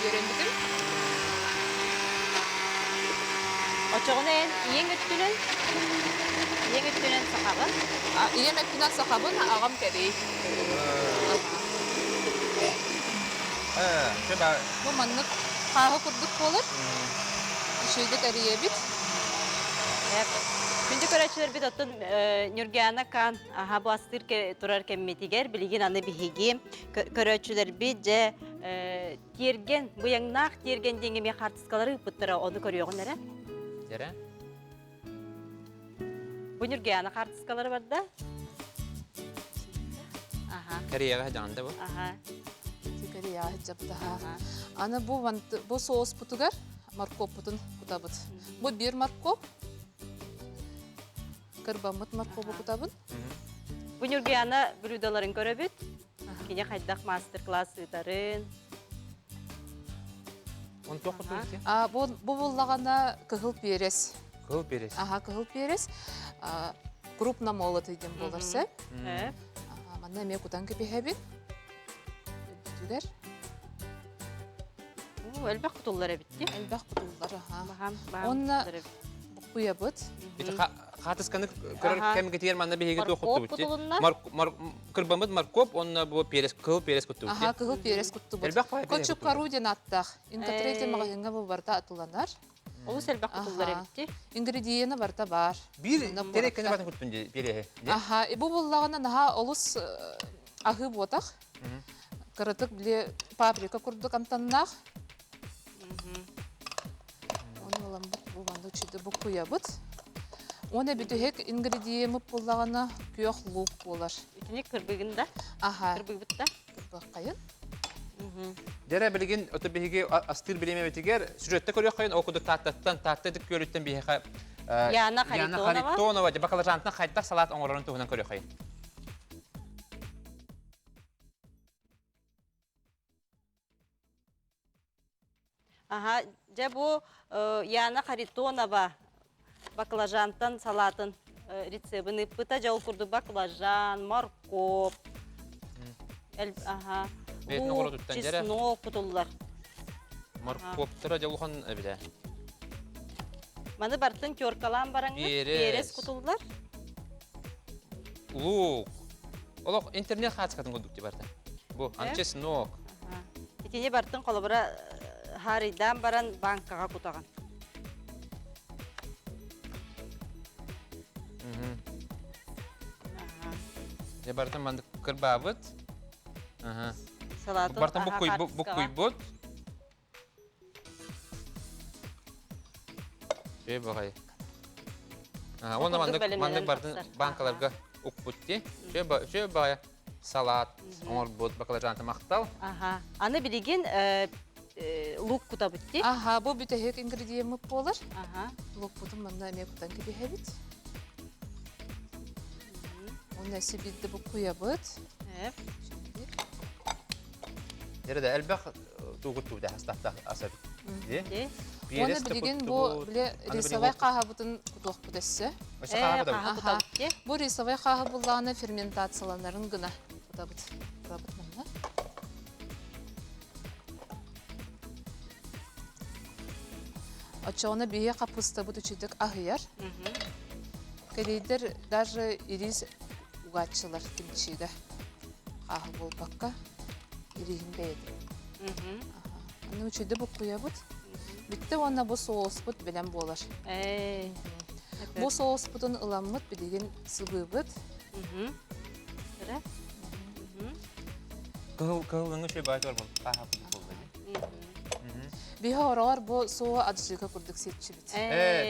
yönettim. Oçağın en götünen sakabın. En götünen sakabın ağam kedi. Coba. Bu manlık kahve kurduk olur. Şeyde kediye bit. Çünkü köreçler bir tutun Nurgana kan bu astır ke turarken metiger bilgin anı bihigi köreçler bir ce tiergen bu yang nak tiergen dengemi kartıskaları pıttıra onu görüyorsun nere? Dere? Bu Nurgana kartıskaları var da. Koreyaga jandı bu. Koreyaga japtı ha. Ana bu soğuz putugar markop putun kutabıt. Bu bir markop. Kırbamıt markobu kutabın. Bu Nurgana blüdaların görebit. Kine kaydak master class'ların. Onu çok kutu ki. Bu bullagana kıhıl peres. Kıhıl peres. Kıhıl peres. Крупно молотый дем боларса. Мана ме кудан кебехебин. Бүтүлер. Элбак кутуллары битти. Элбак кутуллары. Онна куябыт. Бит хатысканы көрөр кем кетер манда беге токутту битти. Кырбамыт маркоп, онна бу перес, кыл перес кутту битти. Кыл перес кутту бит. Кочук каруден аттак. Инкатрете магазинга бу барда атуланар. Ол сәлбак кутуллары битти. Ингредиенты барда бар. Bir terek батын куттун бере. Бу буллагана наха олус ахы ботак. Кырытык биле паприка курдук антаннах. Оны улам бу банда чиде бу куябыт. Оны бүтүхек ингредиенты буллагана күйөк лук болар. Итини кырбыгында. Кырбыгытта. Кырбыккайын. Дәре билген отобеге астыр билеме бетигер сюжетте көрөк кайын окудук таттык көрүттен бихе Яна Харитонова же бакалажантна кайтта салат оңорон тугунан көрөк кайын. Же бу Яна Харитонова баклажантан салатын рецебін ыппыта жау курду баклажан, моркоп. Ага. Бетini Лук, куру туттан жere. чеснок кутуллар. Морковтыра жолухан эбиле. Маны бартын тёркалан бараңы. Берес кутуллар. Лук. Олох интернет хатскатын кудукти барда. Бу чеснок. Итине бартын колобура харидан баран банкага кутаган. Я бартын манды кырбабыт. Салатын бартын бу куйбут. Багай. Оны мандык бартын банкаларга укпутти. Багай салат, оңорбут, баклажан мактал. Аны билеген лук кутабытти. Бу бүтөһөк ингредиент болар. Лук бутун мында эме кутан кебехебит. Оны сибидде бу куябыт. Жерде элбек тугуттууда хастафта асабит. Оны билеген бу биле рисовай кахабытын кутук бүтөссө. Бу рисовай кахы булланы ферментацияланарын гына кутабыт. Кутабыт мында. Очоны бие капуста бут үчүдүк ахыяр. Кедейдер даже ирис угатчылар кимчиде. Ахы болбакка иригин бейди. Аны үчүдү бу куябыт. Битте онна бу соус бут белен болар. Бу соус бутун ыламмыт бидеген сыбыбыт. Кылгыңы шөй байты бар бұл. Қағапы болды. Бихе оралар бу соо аджыга курдук сетчи бит.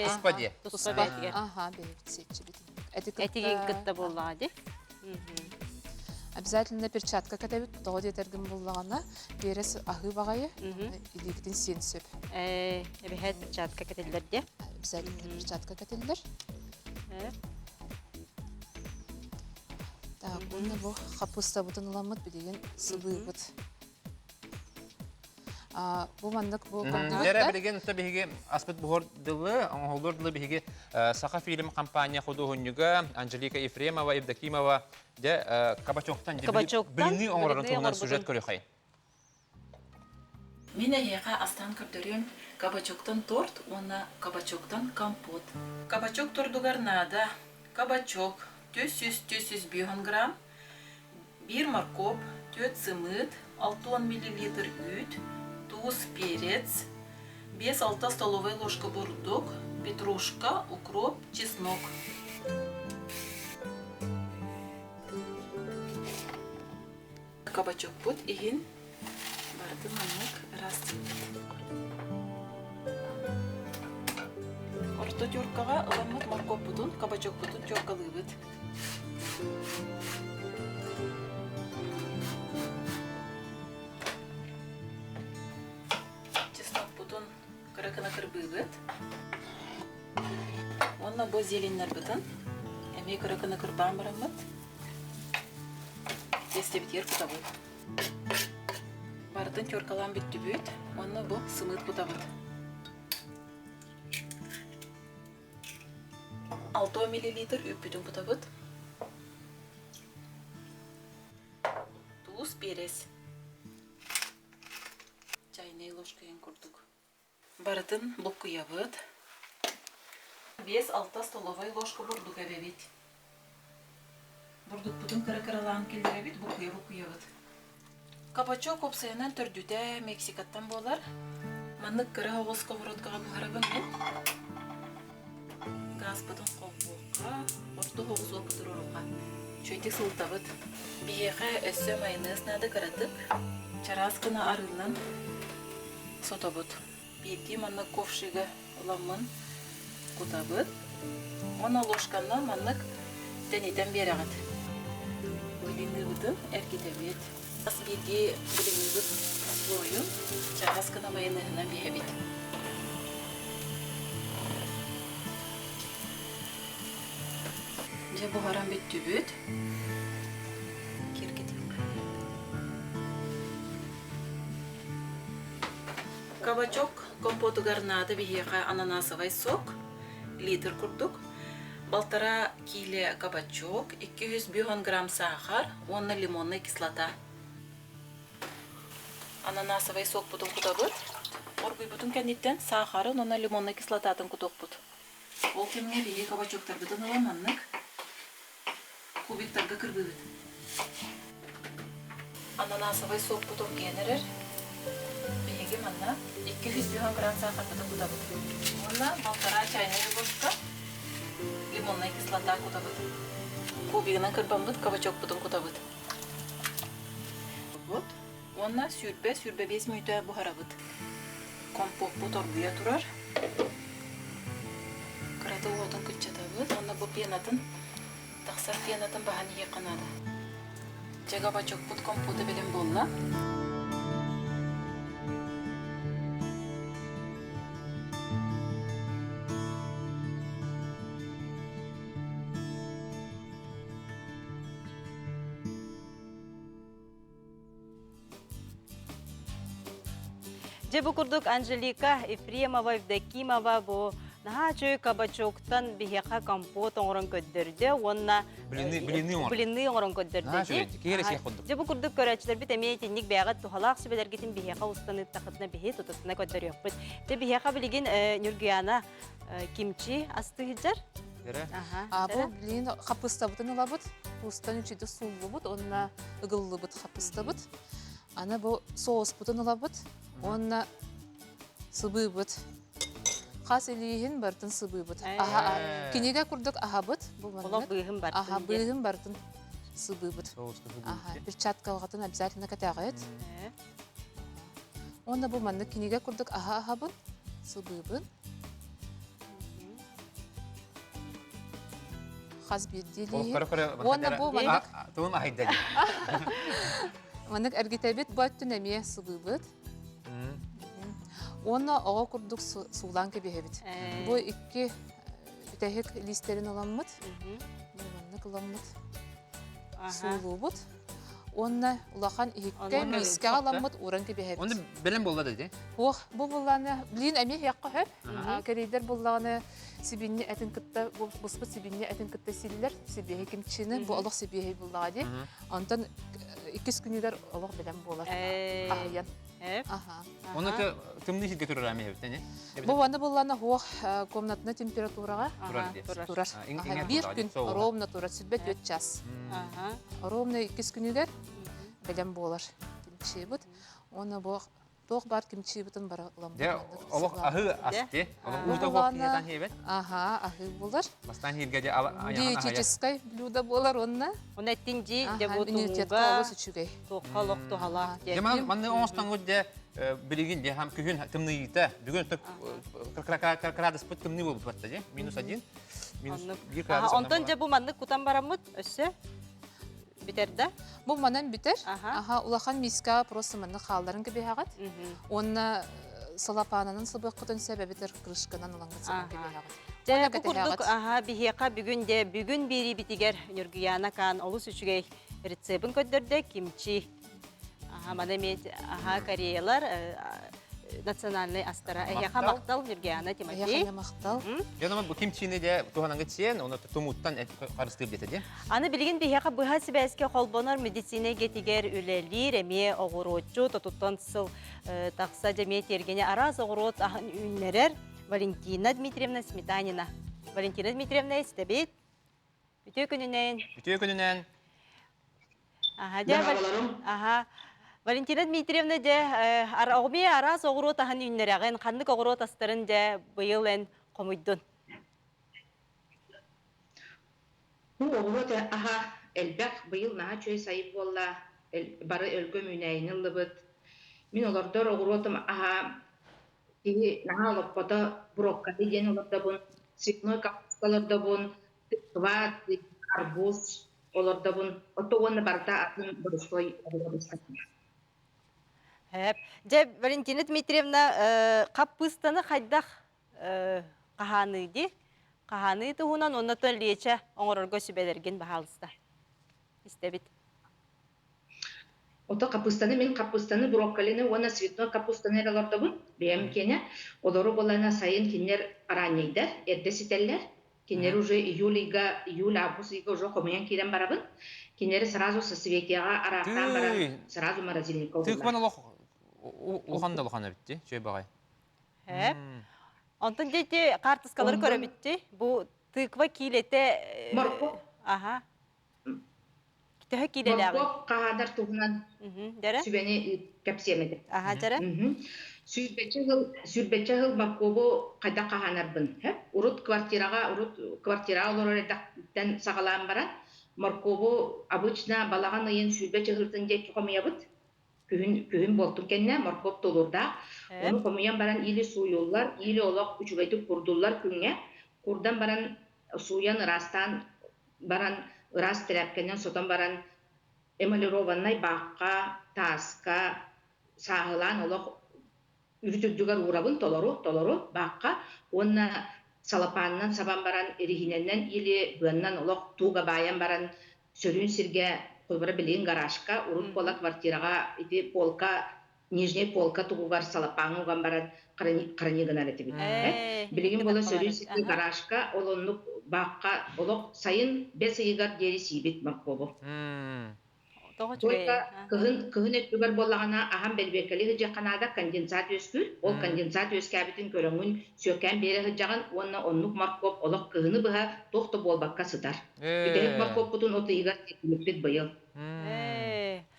Туспа де. Туспа бет. Бейбит сетчи бит. Этиген кытта болады. Обязательно перчатка катабит, того детергин буллагана, берес ахы багайы, илигдин сен сөп. Эбихет перчатка кателдер де. Обязательно перчатка кателдер. Так, оны бу капуста бутун ламыт бидеген сыбы бут. Бу мандык бу комдубут. Дәре билеген табиге аспет бухор дылы, оңолдор дылы биге саха фильм компания художника Анжелика Ефремова, Евдокимова де кабачоктан билини оңорон тугунан сюжет көрөхай. Мен аяқа астан көрдөрүн кабачоктан торт, оны кабачоктан компот. Кабачок тордугарнада, кабачок 400 грамм, 1 моркоп, 4 сымыт, 6 мл үт, туз, перец, 5-6 столовая ложка бурдук, петрушка, укроп, чеснок. Кабачок бут иген барды маннык растет. Орто тёркага ыламыт моркоп бутун, кабачок бутун тёркалыбыт. Чеснок бутун кыракына кырбыбыт. Онна бо зеленнер бутун. Эми кыракына кырбан барамыт. Тестебитер кутабыт. Бардын тёркалан бүттүбүт. Онна бо сымыт кутабыт. 6 мл үппүтүн кутабыт. Туз, перец. Чайная ложкаен курдук. Бардын лук куябыт. 5-6 столовая ложка бурдук эбебит. Бурдук бутун кыракыралан келдеребит, бу куябыт. Кабачок опсайынан төрдүтэ Мексикаттан болар. Маннык кыра хоғыз сковородкага бухарабын мен. Газ бутун колбока, орто хоғыз опытыр оруға. Чөйтек сылтабыт. Биеға өссө майонез нады кыратып, чараскына арынан сотобыт. Бейти маннык ковшига уламын кутабыт. Она ложканна маннык тенетен берагат. Билинги бутын эркетебет. Асбеги билинги бут слоюн, чараскына майонезна биебит. Же бухаран бүттүбүт. Кабачок компоту гарнады биега ананасовый сок, литр курдук. Балтара киле кабачок, 250 грамм сахар, 10 лимонная кислота. Ананасовый сок бутун кутабыт. Орбый бутун кәнеттен сахары, 10 лимонная кислотатын куток бут. Ол кемге бие кабачоктар бутун аламаннык. Кубиктарга кырбыбыт. Ананасовый сок бутун кенерер. Биеге манна 250 грамм сахар бутун кутабыт. Онна балтара чайная ложка лимонная кислота кутабыт. Кубигынан кырбамбыт кабачок бутун кутабыт. Вот. Онна сүрбе 5 минута бухарабыт. Компот буторгуя турар. Кыраты уотын кытчатабыт. Онна бу пенатын тақсар пенатын баханы яканады. Жага бачок бут компоты белем болла. Жебу курдук Анжелика Ефремова, Евдокимова бу наха чөй кабачоктан бихека компот оңорон көддөрдө, онна блины оңорон көддөрдө. Жебу курдук көрөчүлөр бит эме тенник бягат тухалак сүбелер кетин бихека устаны тахытна бихе тутусуна көддөрөкпүт. Те бихека билигин Нюргияна кимчи астыгыжар. Бу блин капыста бутын алабыт. Устан үчүдө суллу бут, онна ыгыллы бут капыста бут. Ана бу соус бутын алабыт. Онна сыбы бут. Хас илиһин бартын сыбы бут. Кинеге курдук ахабыт. Бу быгым бартын. Быгым бартын сыбы бут. Перчатка алгатын обязательно катагыт. Онна бу манны кинеге курдук ахабыт. Сыбы бут. Хас бирдили. Онна бу манны Тун айдали. Маннык эргитебит баттын эме сыбы бут. Онна ого курдук суулан кебехебит. Бу икки битехек листерин аламмыт. Маннык аламмыт. Суулу бут. Онна улахан икке миске аламмыт уран кебехебит. Онда белем болла деди. Ох, бу булланы блин эме якка хеп. Керейдер буллаганы сибинне этин кытта буспы сибинне этин кытта силлер сибеhe кимчини бу алык сибеhe буллагы. Антан 2 күнүлөр алык белем болар. Аян. Оныка тымны жидге турар ами хеп, не? Бу ваны булланы хох комнатна температурага турар. Бир күн ровно турар, сүбет 4 час. Ровно 2 күнүлөр белем болар. Кимчи бут. Оны бу тох бар кимчи бутын бар ламбы. Я алык ахы асты. Алык уда вакытдан хебет. Ахы булар. Бастан хирге де аяна диетическое блюдо болар онна. Оны тинжи де бутуга тохалык тухала. Манны оңстан гыдде билигин де хам күн тымныйта. Бүгүн ток градус пут тымны болуп батта же. -1, -1 градус. Онтон же бу манны кутан барамыт өссө. Битерде? Бу манан битер. Улахан миска просто манны халдарын кебехагат. Онна салапананын сыбыкытын себебитер крышканан улангытсан кебехагат. Жана бу курдук бихека бүгүн бири битигер Нюргияна кан олус үчүгей рецебин көддөрдө кимчи. Мана мет Кореялар национальный астара. Яха мактал Нюргияна Тимофей. Яха мактал. Жана бу кимчини де туханаңга чен, оны тумуттан карыстырып детеди. Аны билген бихека быха сибеске холбонор медицина гетигер үлелир эме огорочу тотуттан сыл такса жеме тергене араз огорот ахын үннерер Валентина Дмитриевна Сметанина. Валентина Дмитриевна истебит. Бүтө күнүнен. Валентина Дмитриевна де огме араз огорот ахын үннереген кандык огорот астарын де быйыл комуйдун. Бу огорот элбек быйыл наha чөй сайып болла бары өлкөм үнәйин лыбыт. Мин олордор огоротым кини наha лоппата брокколи ден олорда бун, цветной капусталарда бун, тыква, арбуз олорда бун. Отогонны барда атын бурустой огорот. Же Валентина Дмитриевна капустаны хайдах каханы ди. Каханы туһунан оннотон лече оңорорго сүбелерген баһалыста. Истебит. Ота капустаны мен капустаны брокколини уона цветной капустаны эралордобун бэм кене олору болана сайын кинер аранейдер эрдесителлер кинер уже июль август уже комуян кирен барабын кинери сразу со светяга арахтан баран сразу морозильникка Тыкваны лоханда лохана битти, чөй багай. Хэп. Онтон дети картыскалары көрө битти. Бу тыква килете. Морков. Ага. Китеһе килеләгы. Морков каһадар тугунан сүбени кепсемеди. Ага, жара. Сүрбетче хыл моркову кайда каһанарбын. Урут квартира олорордактан сагалаан баран моркову обычно балаган ыйын сүрбетче хылтын жек комуябыт. Күһүн болтун кенне морков толурда. Onu komuyan baran ili suyullar, ili olak uçugaytıp kurdullar künge. Kurdan baran suyan rastan baran rast terapkenden sotan baran emalirovanay bakka, taska, sahılan olak ürütürdügar uğrabın toloru bakka. Onna salapandan saban baran erihinenden ili bıannan olak tuğga bayan baran sörün sirge kulbara bilin garajka, urut pola kvartiraga iti polka Нижняя полка тугугар салапаңы гамбарат кранигынан этибит. Билигин бола сөрүсүккө гаражка олоннук бакка олок сайын бес ыйгар дери сибит моркову. Только кыгын өттүгөр боллагана ахам белбекели хыжаканада конденсат өскүр, ол конденсат өскәбитин көрөңүн сөккән бере хыжаган оннук морков олок кыгыны быха тохто болбакка сытар. Битек морков бутун оты ыйгар текилиппит быйыл.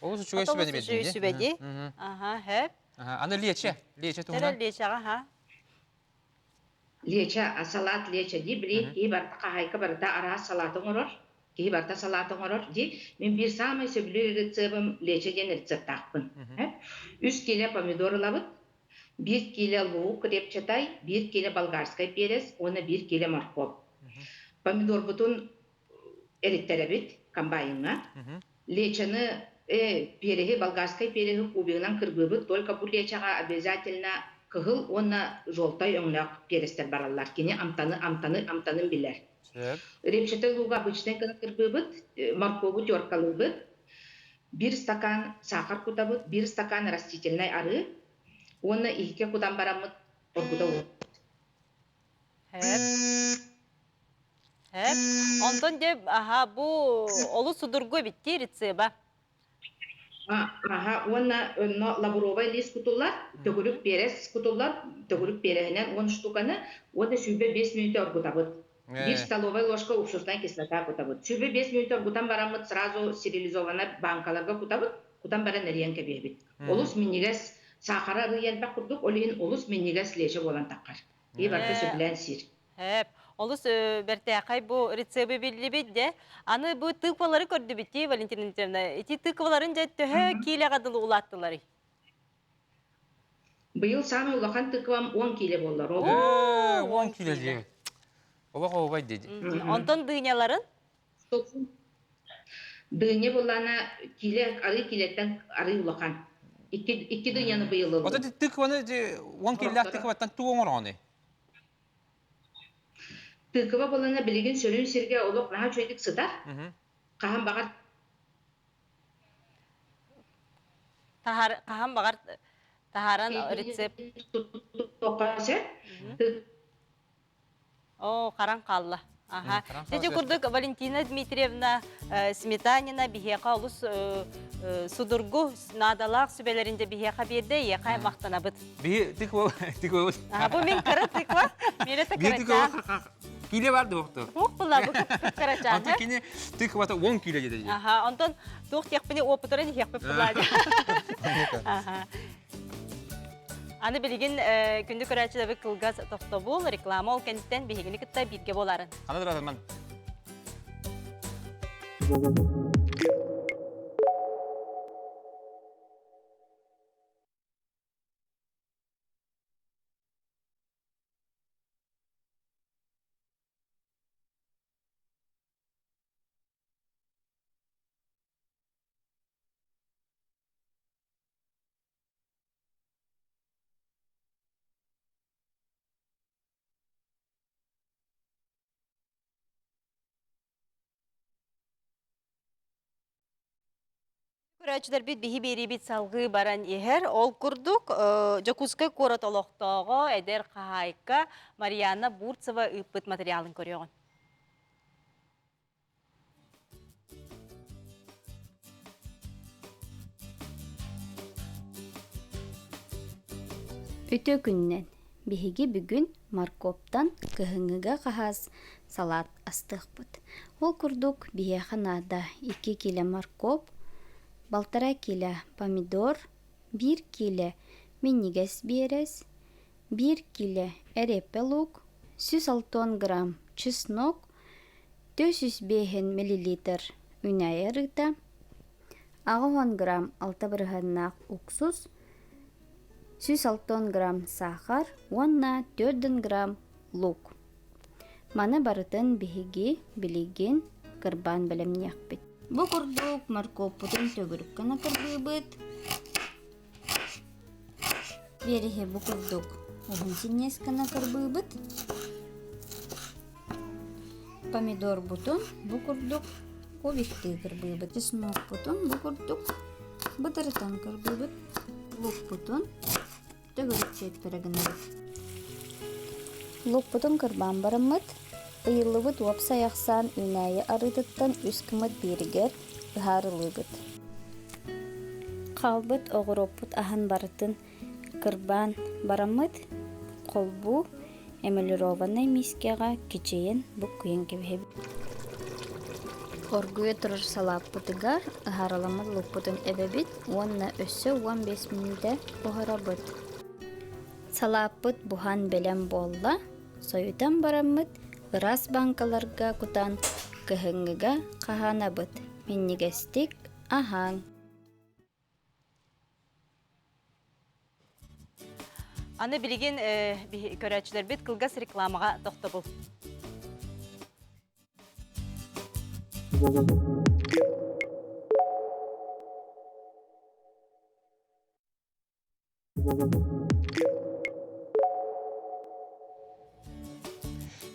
Олус үчүгө сүбени Ага, хэп. Аны лече тугунан. Лечага, ха. Лече, салат лече ди бри ки барта кахайка барта ара салатын орор. Ки барта салатын орор ди мен бир самый сөбүлүү рецептим лечеден рецепт тақпын. 3 кило помидор лабыт, 1 кило лук репчатай, 1 кило болгарский перец, оны 1 кило морков. Помидор бутун эриттеребит комбайнга. Лечені переги, болгарской переги кубигынан кыргыбыт, только бұл лечаға обязательно кығыл, онна жолтай өңләк перестер баралар. Кені амтанын билер. Репчаты луга обычный кыргыбыт, моркову теркалыбыт, 1 стакан сахар кутабыт, 1 стакан растительный ары, онна 2 кудан барамыт, оргуда ол. Онтон деп, бу олу судургу битти рецеба. Онна лавровый лист кутулар, төгүрүк перес кутулар, төгүрүк перегинен 10 штуканы, онда сүйбе 5 минут оргутабыт. 1 столовая ложка уксусная кислота кутабыт. Сүйбе 5 минут оргутан барамыт, сразу стерилизованный банкаларга кутабыт, кутан бара нерьенке бебит. Олус миннигес сахара рыйенбак курдук, олин олус миннигес лече болан таккар. И барты сөбүлен сир. Олус бертәқай бу рецепты белли бит де. Аны бу тыквалары көрдү бит, Валентина Ильинична. Эти тыкваларын да төһө килега дылы улаттылар. Быйыл самый улахан тыквам 10 киле болдылар. 10 киле же. Оба кобай деди. Онтон дыйняларын? Дыйне болана ары килеттен ары улахан. 2 дыйняны быйыл. Вот эти тыкваны 10 киле тыкваттан туоңораны. Тыква болана билигин сөрүн сирге олок наха чөйдүк сытар. Кахан багар. Кахан багар тахаран рецепт. О, каран калла. Ага. Теже курдук Валентина Дмитриевна Сметанина бихека олус судургу надалак сүбелеринде бихека берде, яқай мақтанабыт. Тыква. Бу мен кыры тыква, мере тыкарача. Киле барды оқты. Оқ бұла, бұл тыкарача. Антон кене тыквата 10 киле жеді. Антон тоқ текпіне опытырын екпіп бұлады. Аны білген күнді көрәчілі бір кылгаз тоқты бұл, реклама ол кәнттен бігені күтті бірге боларын. Аны дұрадырман. Көрәчілер бит біхи бері бит салғы баран ехер. Ол күрдік Жакуска корот олықтығы әдер қағайқа Марияна Бурцева үппіт материалын көріғын. Өтө күннен биһиги бүгүн маркоптан кыһыңыга қағаз салат астық бұд. Ол күрдік биэханада 2 кило маркоп, 1,5 кило помидор, 1 кило миннигес берес, 1 кило эрепе лук, 160 грамм чеснок, 405 мл үнәйе рыта, 10 грамм алтабырғаннақ уксус, 160 грамм сахар, 4 грамм лук. Маны барытын биһиги билигин кырбан белемнек бит. Бу курдук маркоп путун төгүрүк кана кырбыбыт. Берихе бу курдук огун синес кана кырбыбыт. Помидор бутун бу курдук ковикти кырбыбыт. Чеснок бутун бу курдук бытырытан кырбыбыт. Лук бутун төгүрүк сетперегинебит. Лук бутун кырбан барымыт. Ыйылыбыт уапса яқсан үнәйі арыдыттан үскіміт берігер ұхарылыбыт. Қалбыт оғыроппыт ахан барытын кырбан барамыт қолбу эмелированный мискеға кечейін бұк күйен кебебит. Оргуе тұрыр салаппытыгар ұхарыламыт лукпытын эбебит, онна өссі 15 минуте ұхарабыт. Салаппыт бұхан белем болла, сойутан барамыт ырас банкаларга кутан кыһыңыга каханабыт. Миннигестик аһаң. Аны билеген көрәчілер бит кылгас рекламаға тоқтабыл.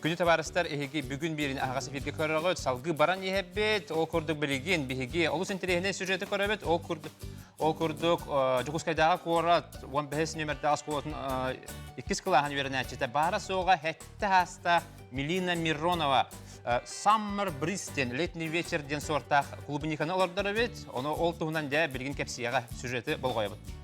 Күні табарыстар ehegi бүгін берін ағасы фирге көріғыт, салғы баран ехебет, ол күрдік білеген бігеге, олыс интерегіне сюжеті көребет, ол күрдік Жукускайдағы көрат, 15 нөмірді асқуатын 2 кылахан верін әтчеті. Бара соға хәтті хаста Милина Миронова, Summer Брistен, летний вечер ден сортақ клубыниканы олардары бет, оны ол тұғынан дә білген кәпсияға сюжеті болғай бұд.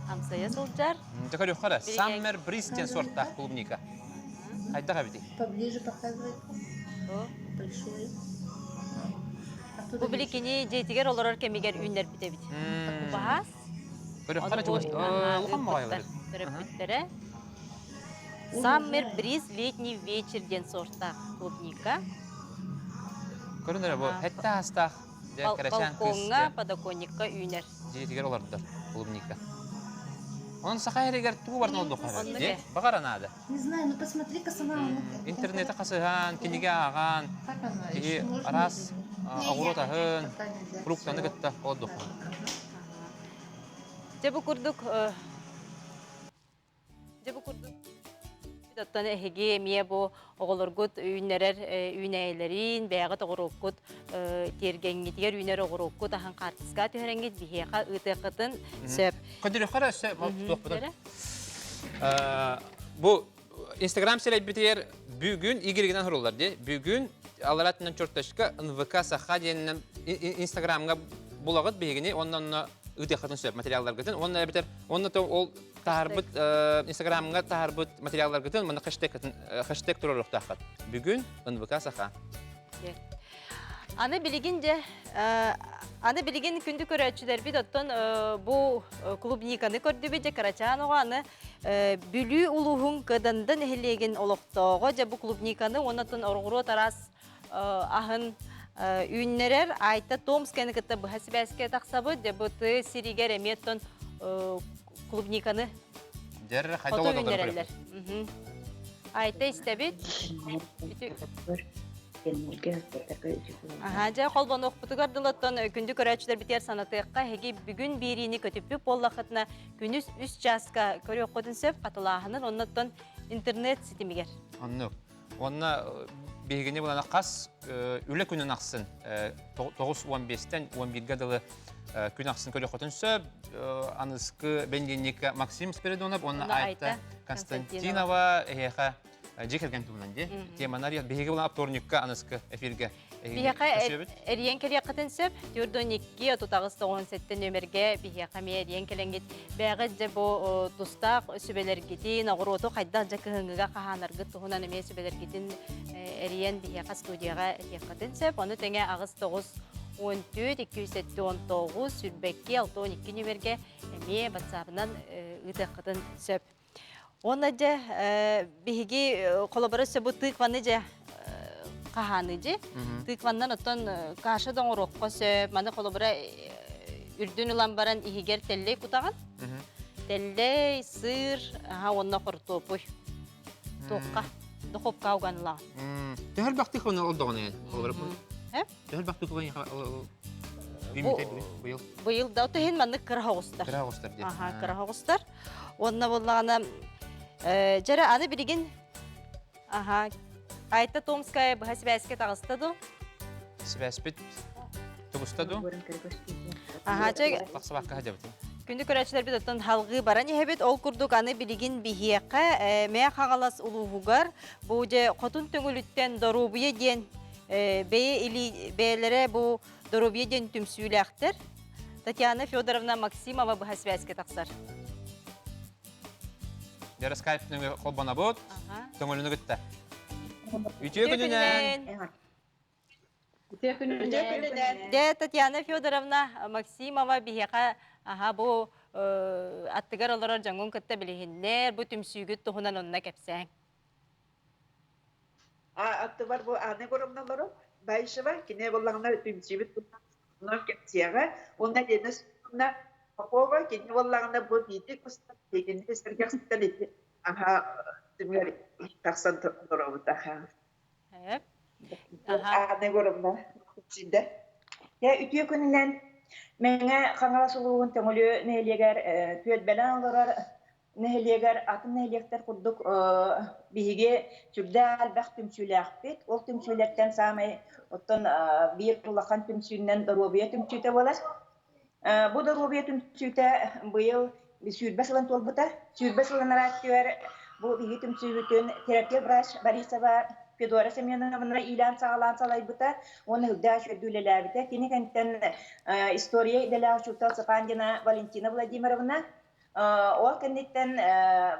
Амсая солджар. Такой легко, Summer Брistен сортақ клубника. Хайдаға беті. Поближе показывай. Большой. Бу биликини жетигер олорор кемигер үннер бите бит. Баас. Көрөктөр чугас. Улган магайлар. Төрөпүттөрө. Summer Breeze летний вечер ден сорта клубника. Көрүнөр бу хетта хаста декорацион кыз. Балконга, подоконникка үннер. Жетигер олордор клубника. Он сахайрегер туу бартын олду кара. Багара нада. Не знаю, ну посмотри-ка сама. Интернетте касыган, киниге аган. И раз агуротахын, фруктаны кытта олду. Жебу курдук. Доттан эһиги мие бу оголоргут үйнерер үйнәйләрин бәгы тогыруккут тергәнгитер үйнәр огыруккут ахан картыска төһәрәнгит бихега ытыкытын сөп. Кадир хара сөп тохпыдан. Бу Instagram селәп битер бүгүн игергенен хорулар ди. Бүгүн аларатынан чорташка НВК Сахадиннан Instagramга булагыт бегене оннан ытыкытын сөп материаллар гытын. Онна битер онна ол тарбыт Instagramга тарбыт материаллар гытын, мына хэштег турарлык тахат. Бүгүн НВК Саха. Аны билеген күндү көрөчүлөр бит оттон бу клубниканы көрдү бит Карачанова аны бүлүү улугун кыдандан эхлеген олоктого же бу клубниканы онотон оргуро тарас ахын үйнерер айта Томсканы кытта бу хасибаске таксабы же бу сиригер эметтон клубниканы Дер хайдалар. Айта истебит. Жа қолбан оқпытығар дылаттан күнді көрәчілер бітер санатыққа хеге бүгін беріні көтіппі боллақытына күніз 3 жасқа көрі оқудын сөп қатылағының оннаттан интернет сетімігер. Онна бегіне болана қас үлі күнін ақсын 9-15-тен 11-ге дылы күн ақсын көрі оқудын сөп анысқы бенденника Максим Спиридонов, онна айта Константинова әйеға жекерген туынан де. Теманар яд беге болан апторникка анысқы эфирге. Бияқа әріен келе қытын сөп, түрдің 2 тұтағысты 17 нөмерге бияқа ме әріен келенгет. Бәғі де бұл тұстақ сөбелергетін, ағыр оты қайдақ жақығыңыға қағанарғы тұғынан әме сөбелергетін әріен бияқа студияға әріен қытын сөп. Оны тәңе ағыз 9-14-207-19 сүрбәкке 6-12 нөмерге әме батсабынан ұты қытын сөп. Оны же беге коллаборация бу тыкваны же каханы же тыквандан оттон каша доңорокко сөп маны коллабора үрдүн улан баран игер теллей кутаган теллей сыр онна кортопуй токка духовка уганла Төхөр бактык оны олдогон коллабора Төхөр бактык оны быйыл да отен маны кырагыстар де кырагыстар онна боллагана жара аны билген Айта Томская бхасвяске тагыстаду. Свяспит тугустаду. Баксабакка хажабыт. Күндү көрәчләр бит оттан халгы баран һәбит ол курдук аны билген бихияка мә хагалас улугугар бу же котун төңүлүттен дорубуя ден бее или бейлере бу дорубуя ден түмсүләхтер. Татьяна Федоровна Максимова бхасвяске таксар. Дәрі скайпның қолбана бұд, көңіліні күтті. Үтіе күнінен. Де Татьяна Федоровна Максимова бігеға бұл аттығар олар жаңғын күтті білігіндер, бұл түмсүйгіт тұғынан онына кәпсәң. Атты бар бұл аны көрімналары, байшы бар, кене болағына түмсүйгіт тұғынан кәпсәңі, онына дені сұғына Попова, кене болағына бұл бейді күстан дегенде сәргәқсіттен еті. Аға, түмгер тақсан тұры бұд, аға. Аны көрімна, күпсінде. Үтіе күнінен мәңі қаңала сұлуын төңілі нәйлегер, түйет бәлін оларар, нәйлегер, атын нәйлектер құрдық бейге түрді әлбәқ түмсүйлі ақпет. Ол түмсүйлерден сағымай, оттан бір ұлақан түмсүйінен дұробия түмсүйті болас. Бұл дұробия түмсүйті бұйыл сүйірбә сылын толбыта. Сүйірбә сылын араттығар бұл бейге түмсүйітін терапия врач Борисова Федора Семеновна илан сағалан салай бұта. Оны үлді шөйділі ләбіті. Кені кәнттен история иделі ашуқтал Сапандина Валентина Владимировна. Ол кәнттен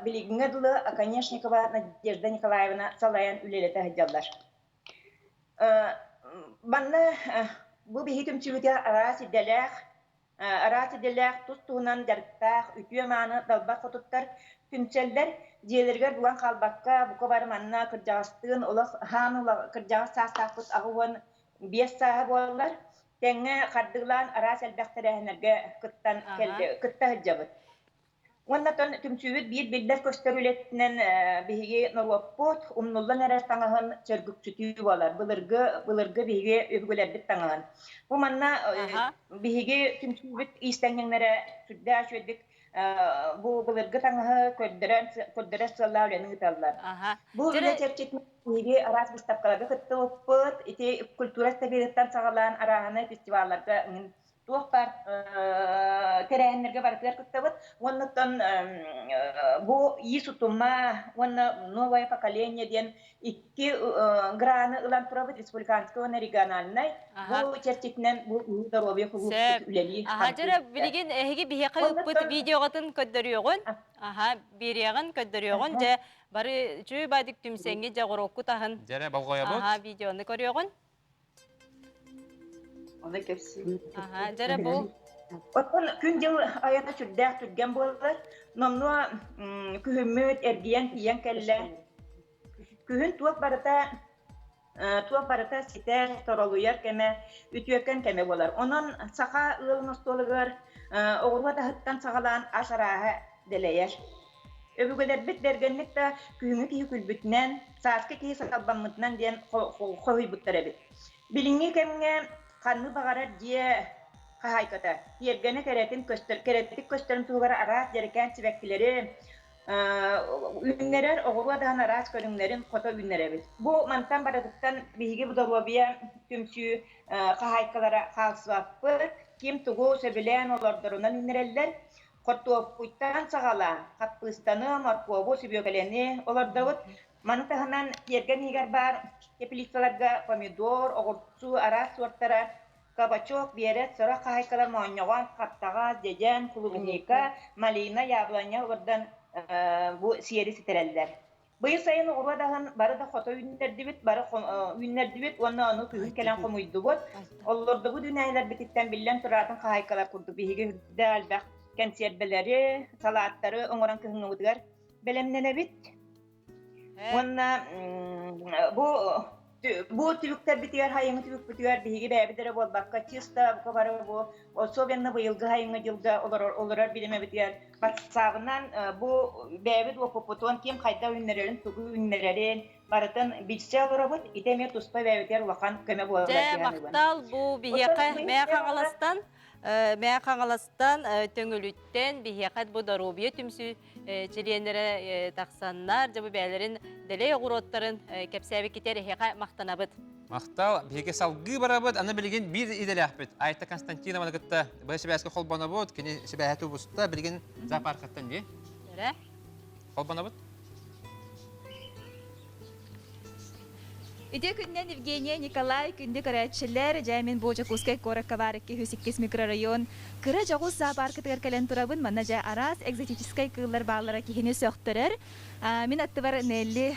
білігіңі дұлы Аконешникова Надежда Николаевна салайын үлелеті ғадялар. Банны бұл бейге түмсүйіті арас иделәқ Араты деләк тұстуынан дәрттақ, үтіе маны далбақ қотыттар, күнселдер, диелергер бұлан қалбаққа, бұқы барманына кіржағыстығын, олық хан кіржағыз састақпыт ағуын 5 сағы болалар, тәңі қардығылан арас әлбәқтері әнерге күттан келді, күтті ғылжабыд. Оннатон түмсүйіт бір білдер көстерулетінен бейге нұруаппот, умнуллан әрәс таңағын сөргік сүтүй болар. Бұлырғы бейге өбгілердік таңағын. Бұл манна бейге түмсүйіт истәңгенлері сүрді ашөдік бұлырғы таңағы көрдірі сылла өлені ұталылар. Бұл үлі тепчетін бейге арас бұстапқаларға күтті оппыт, культура стабилеттен сағалан арағаны фестиваларға туох бар терәһеннәргә барып күттәбез. Оннан бу исутума, онна новое поколение дигән 2 граны ылан турабыз республиканская региональный. Бу чертикнән бу здоровье клуб үләли. Жара билеген эһиге бихәкә үппет видеогатын көддөрүгөн. Берегән көддөрүгөн дә бары чүй бадик түмсәңге жагырокку тагын. Жара балгая бу. Видеоны көрүгөн. Оны кепси. Жара бұл. Оттан күн жыл аяна түрдәк түрген болар. Номнуа күхіммөт әрдиян тиян кәлі. Күхін туақ барыта ситер торолуяр кәмә, үтіөккен кәмә болар. Онын сақа ұлын ұстолығыр, оғырға тағыттан сағалан ашараға дәләйер. Öbügeler bit dergenlik de kühüngü kihi külbütünen, saatkı kihi sakalbanmıtынан diyen koy buttara bit. Bilingi kemge kanlı bağarar diye kahaykata. Yergene keretik gösterim tuğara arat gereken çivekkileri, ünlerer, oğru adağın arat körünlerin kota ünlere bit. Bu mantan baradıktan bihigi budaruabiya tümsü kahaykalara kalsıvapır. Kim tuğu sebilen olardarunan ünlereller. Kortuopuytan sagala, kapıstanı, morkuobu sibiyökeleni olardavut. Manıtahınan yergen higar bar, kepilisalarga pomidor, oğurtsu, aras sortara, kabaçok, biyeret, sonra kahaykalar muanyawan, kaptağa, dejen, kulubunika, malina, yablanya oradan bu siyeri sitereller. Bu sayın oğradağın barı da foto ünlerdibit, barı ünlerdibit, onu kühün kelen komuydu bu. Olurdu bu dünyalar bititten billen turatın kahaykalar kurdu. Bihigi hüdde albaq. Konserveleri, salatları, onuran kıhını udıgar. Belemnene bit. Ona bu tübükler bitiyor, hayını tübük bitiyor. Bihigi bebedere bol bakka çista, bu kabarı bu. O sovenna bu yılgı hayını yılgı olur bilime bitiyor. Bak sağından bu bebed o popoton kim kayda ünlerin, tuğu ünlerin, barıtın bilse olur bu. İtemiyor tuspa bebeder vakan köme bu olur. Maktal bu bihiyaka meyakan alastan. Meyakan alastan töngülütten bihiyakat bu darubiye tümsü çeliyenlere taksanlar. Cabı beylerin dele oğurotların kepsebe kiter hiyaka maktanabıt. Maktal bihike salgı barabıt, ana bilgin bir idele ahbet. Ayta Konstantina bana gıtta, bu sebeski kolbana bot, kini sebehatu busta bilgin zaparkattan diye. Öyle? Kolbana bot? İde günden Evgeniya Nikolay günde karatçılar Jamin Bojakuskay Korakavarekki Hüsikkis mikrorayon Kıra Jağuz Zaaparkı tırkalen turabın manaja aras egzotiskay kıllar bağlara kihini söktürür. Min attıvar nelli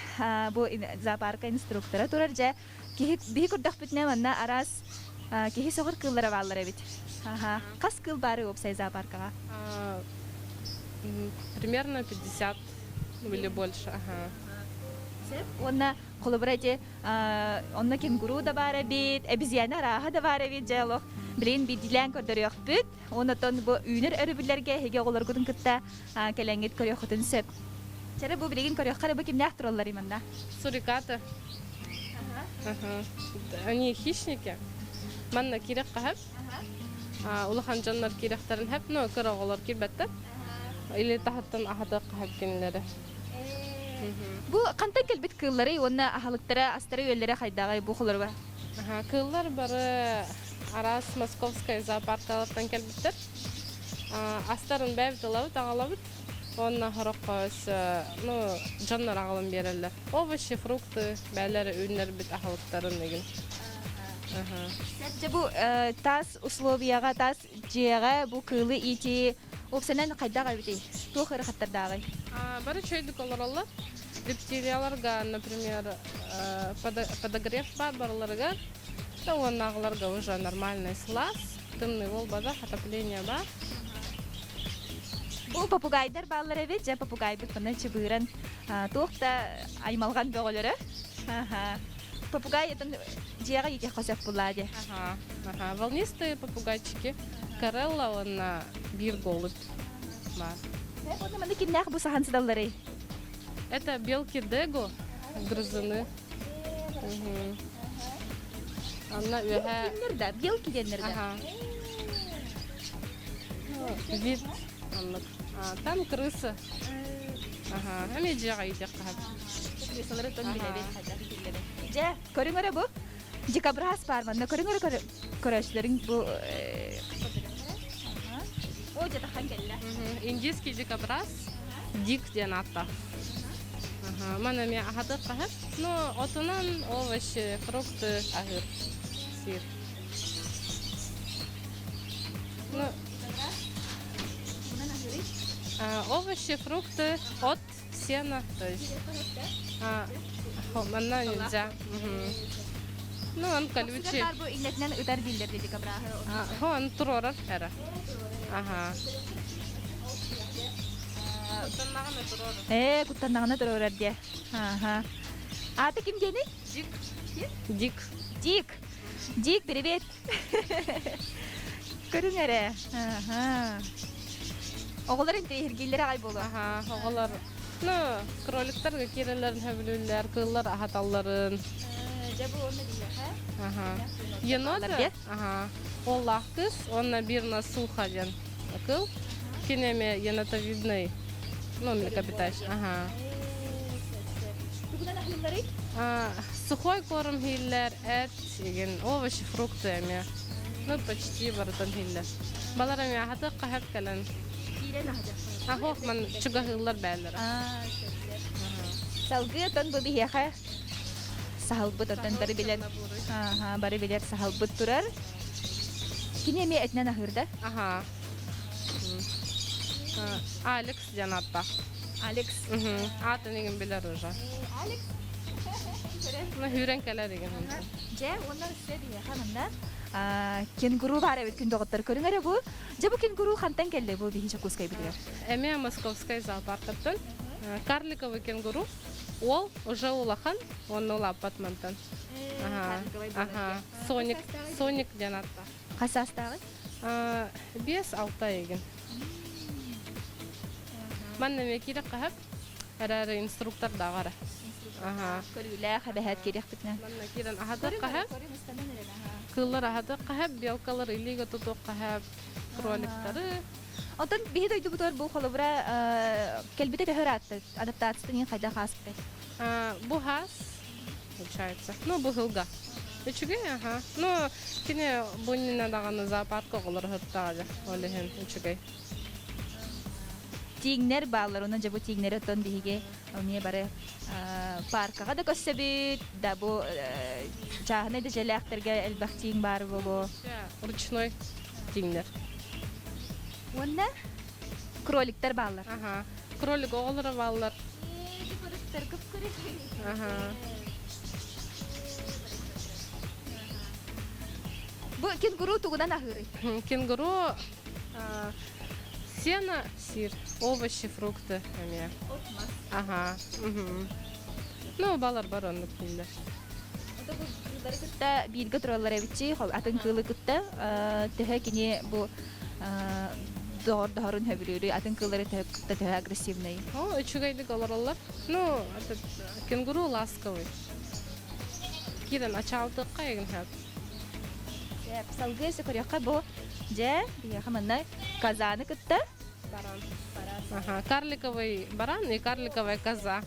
bu Zaaparkı instruktora turarca kihi kurdak bitne manna aras kihi söktür kıllara bağlara bit. Kas kıl bari opsay Zaaparkıga? Примерно 50 или больше. Ona kolaborate onna kenguru da bara bit ebiziyana raha da bara bit jalo bilin bidilen kodoryoq bit ona ton bu üner örübüllerge hege olar gudun kıtta kelengit koryoqtun sep çare bu bilgin koryoqara bu kim nahtrollar imanda Сурикаты. Они хищники. Манна кирек кахап. Улахан жаннар киректарын хеп, но кыраголар кирбетте. Или тахаттан ахата кахап кенлери. Bu kantan kelbit kılları ona ahalıklara astara yöllere haydağay bu kılları var. Kıllar bari Aras Moskovskaya zooparkalardan kelbittir. Astarın bäb dılabıt, ağalabıt. Ona horokos, canlar ağalım bererler. Овощи, фрукты, bäleri ünler bit ahalıkların negin. Sadece bu tas usloviyaga, tas ciyaga bu kılı iti opsenen haydağay biti. Bu kırı hattardağay. Bari çöydük olur Allah. Рептилияларга, например, подогрев бар барларга, то оннағыларга уже нормальный слаз, дымный волбада, отопление бар. Bu papugaylar bağlar evet, ja papugay bit bana çıbıran. Toqta aymalgan boğuları. Papugay eten ciyaga yeke qasap buladı. Волнистые попугайчики. Карелла, он bir голубь бар. Ne bu namanda kimler bu sahan sıdalları? Это белки дего, грызуны. Она Нерда, белки нерда. Вид. Там крысы. Они жагай деп калат. Крысалары тон билебет хада билебет. Ja, көрүңөр bu. Дикабрас бар мында көрүңөр көрөчлөрүң bu. О, жата хангелла. Индийский дикобраз. Дик деген аты. Mana мен ахаты кахат, но отунан овощи, фрукты, агыр, сыр. Овощи, фрукты, от, сена, то есть. Манна нельзя. Ну, он колючий. Bu illetinden öter bildir dedik abraha. Он турорар эра. Ага. Kutanağına duruyor diye. Adı kim gene? Дик. Дик. Дик, привет. Көрүңөр. Оголор инде хиргиллер ай болу. Оголор Ну, кроликтарга кирелерин хөбүлүлөр, кыллар ахаталларын. Жабу оны дие, ха? Ага. Енота? Ага. Оллах кыз, онна бирна суха ден кыл. Кинеме енотовидный. Ну, млекопитающий. Ага. Бүгүнөн ахыллары? Сухой корм хиллер, эт, деген, овощи, фрукты эме. Ну, почти барытын хиллер. Балар эме ахаты кахап калан. Кирен ахажак. Ахох, ман чуга хиллер бәлер. Салгы тон бу бияха. Сахалбыт отон бары билен. Ага, бары билер сахалбыт турар. Кинеме этнен ахырда? Ага. Алекс жанатта. Алекс. Аты неген билер уже. Алекс. Ну, хүрен кәлер деген. Же, onlar size bияха мында. Кенгуру бар бит күн доготтор көрүңөр бу. Же бу кенгуру хантан келди бу бихи чакускай билер. Эме Московская зоопарктан карликовый кенгуру. Ол уже улахан, он улапатмантан. Ага. Соник жанатта. Касастагы? 5-6 еген. Манна мекире кахап, әрәрі инструктор дағары. Ага. Көрүлә хабәһәт керек битне. Манна кирен ахады кахап. Кыллар ахады кахап, белкалар илиге тутук кахап, кроликтары. Отон бихи дойду бутор бу холобра келбите төһөрәтте. Адаптацияны кайда хаспы? Бу хас, получается. Ну, бу хылга. Үчүгө, ага. Ну, кине бунина даганы зоопаркка голор хыттагы. Олехен үчүгө. Тигнер баллар, онан жабу тигнер отон бихиге оне бары паркага да көссөбүт, да бу чахны да желактерге элбах тиң бар бу. Ручной тигнер. Онна кроликтер баллар. Ага. Кролик оголор баллар. Ага. Бу кенгуру тугунан ахыры. Кенгуру сено, сыр, овощи, фрукты. Ага. Ну, балар бар онны киндер. Ото бу кылдары кытта бирге туралар эбичи, атын кылы кытта төһө кине бу дорын хөбүрүрү, атын кылдары төһө агрессивный. О, үчүгөйдүк олороллар. Ну, этот кенгуру ласковый. Кирен ачалтыкка еген хат. Салгы сөкөрөккө бу же бияха мына казаны кытта. Баран. Ага, карликовый баран и карликовая коза.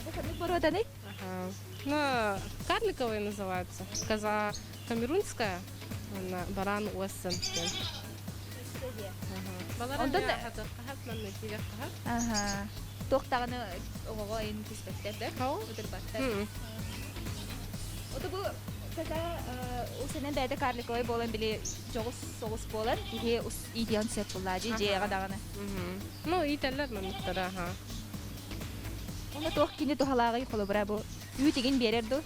Бу какой порода? Ага. Ну, карликовая называется. Коза камерунская, она баран уэссен. Ага. Тоқтағаны оғаға айын кеспеттер, ұтырбаттар. Оты бұл кәза ұсынан бәді карликовай болан біле жоғыз соғыз болан, ihe идеян сет бұллады, жеға дағаны. Ну, итәлер мәміттері, аха. Оны тоқ кені тұхалағы қолы бұра бұл. Үйтеген берерді?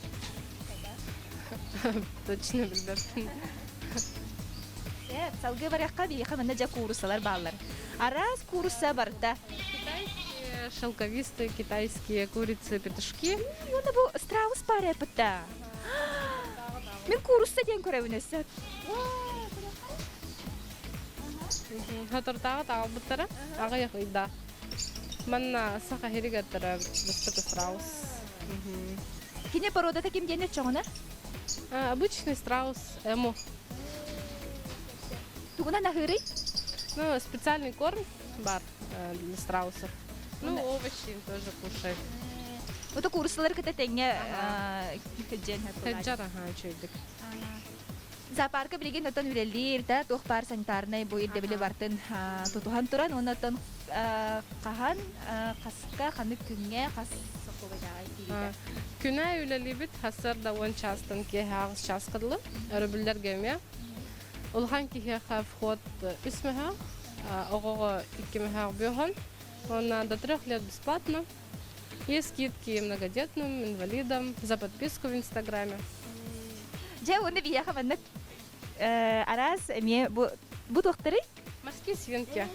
Точно білдірдім. Салгы бараққа бейіқа мында жа курусалар баллар. Араз куруса барда. Китайские шелковистые, китайские курицы, петушки. Оны бұл страус баре пытта. Мен куруса ден көрәуінесі. Хатыртағы тағы бұттары, аға яқыйда. Манна сақа херігеттері бұспыты страус. Кене породата кем денет чоғына? Обычный страус, эму. Тугуна нахыры? Ну, специальный корм бар для страусов. Ну, овощи тоже кушают. Вот курсалар ката теңе хеджен хапылар. Хеджар, ага, чөйдік. Зоопарка билеген отон үрелдер, да, тоқ бар санитарный бу ирде биле бартын тутухан туран, оны отон қахан, қасқа, қаны күнге, қас соқуға жағай кейді. Күнә үлелі бит, хасыр да 10 частын кеге ағыз час қыдылы, өрібілдер геме. Улхан кеге вход үсмеха, оғығы 2 меха бүйхон. Он до 3 лет бесплатно. Есть скидки многодетным, инвалидам, за подписку в Инстаграме. Же, оны бияха маннат араз, эме, бу доқтары? Морские свинки.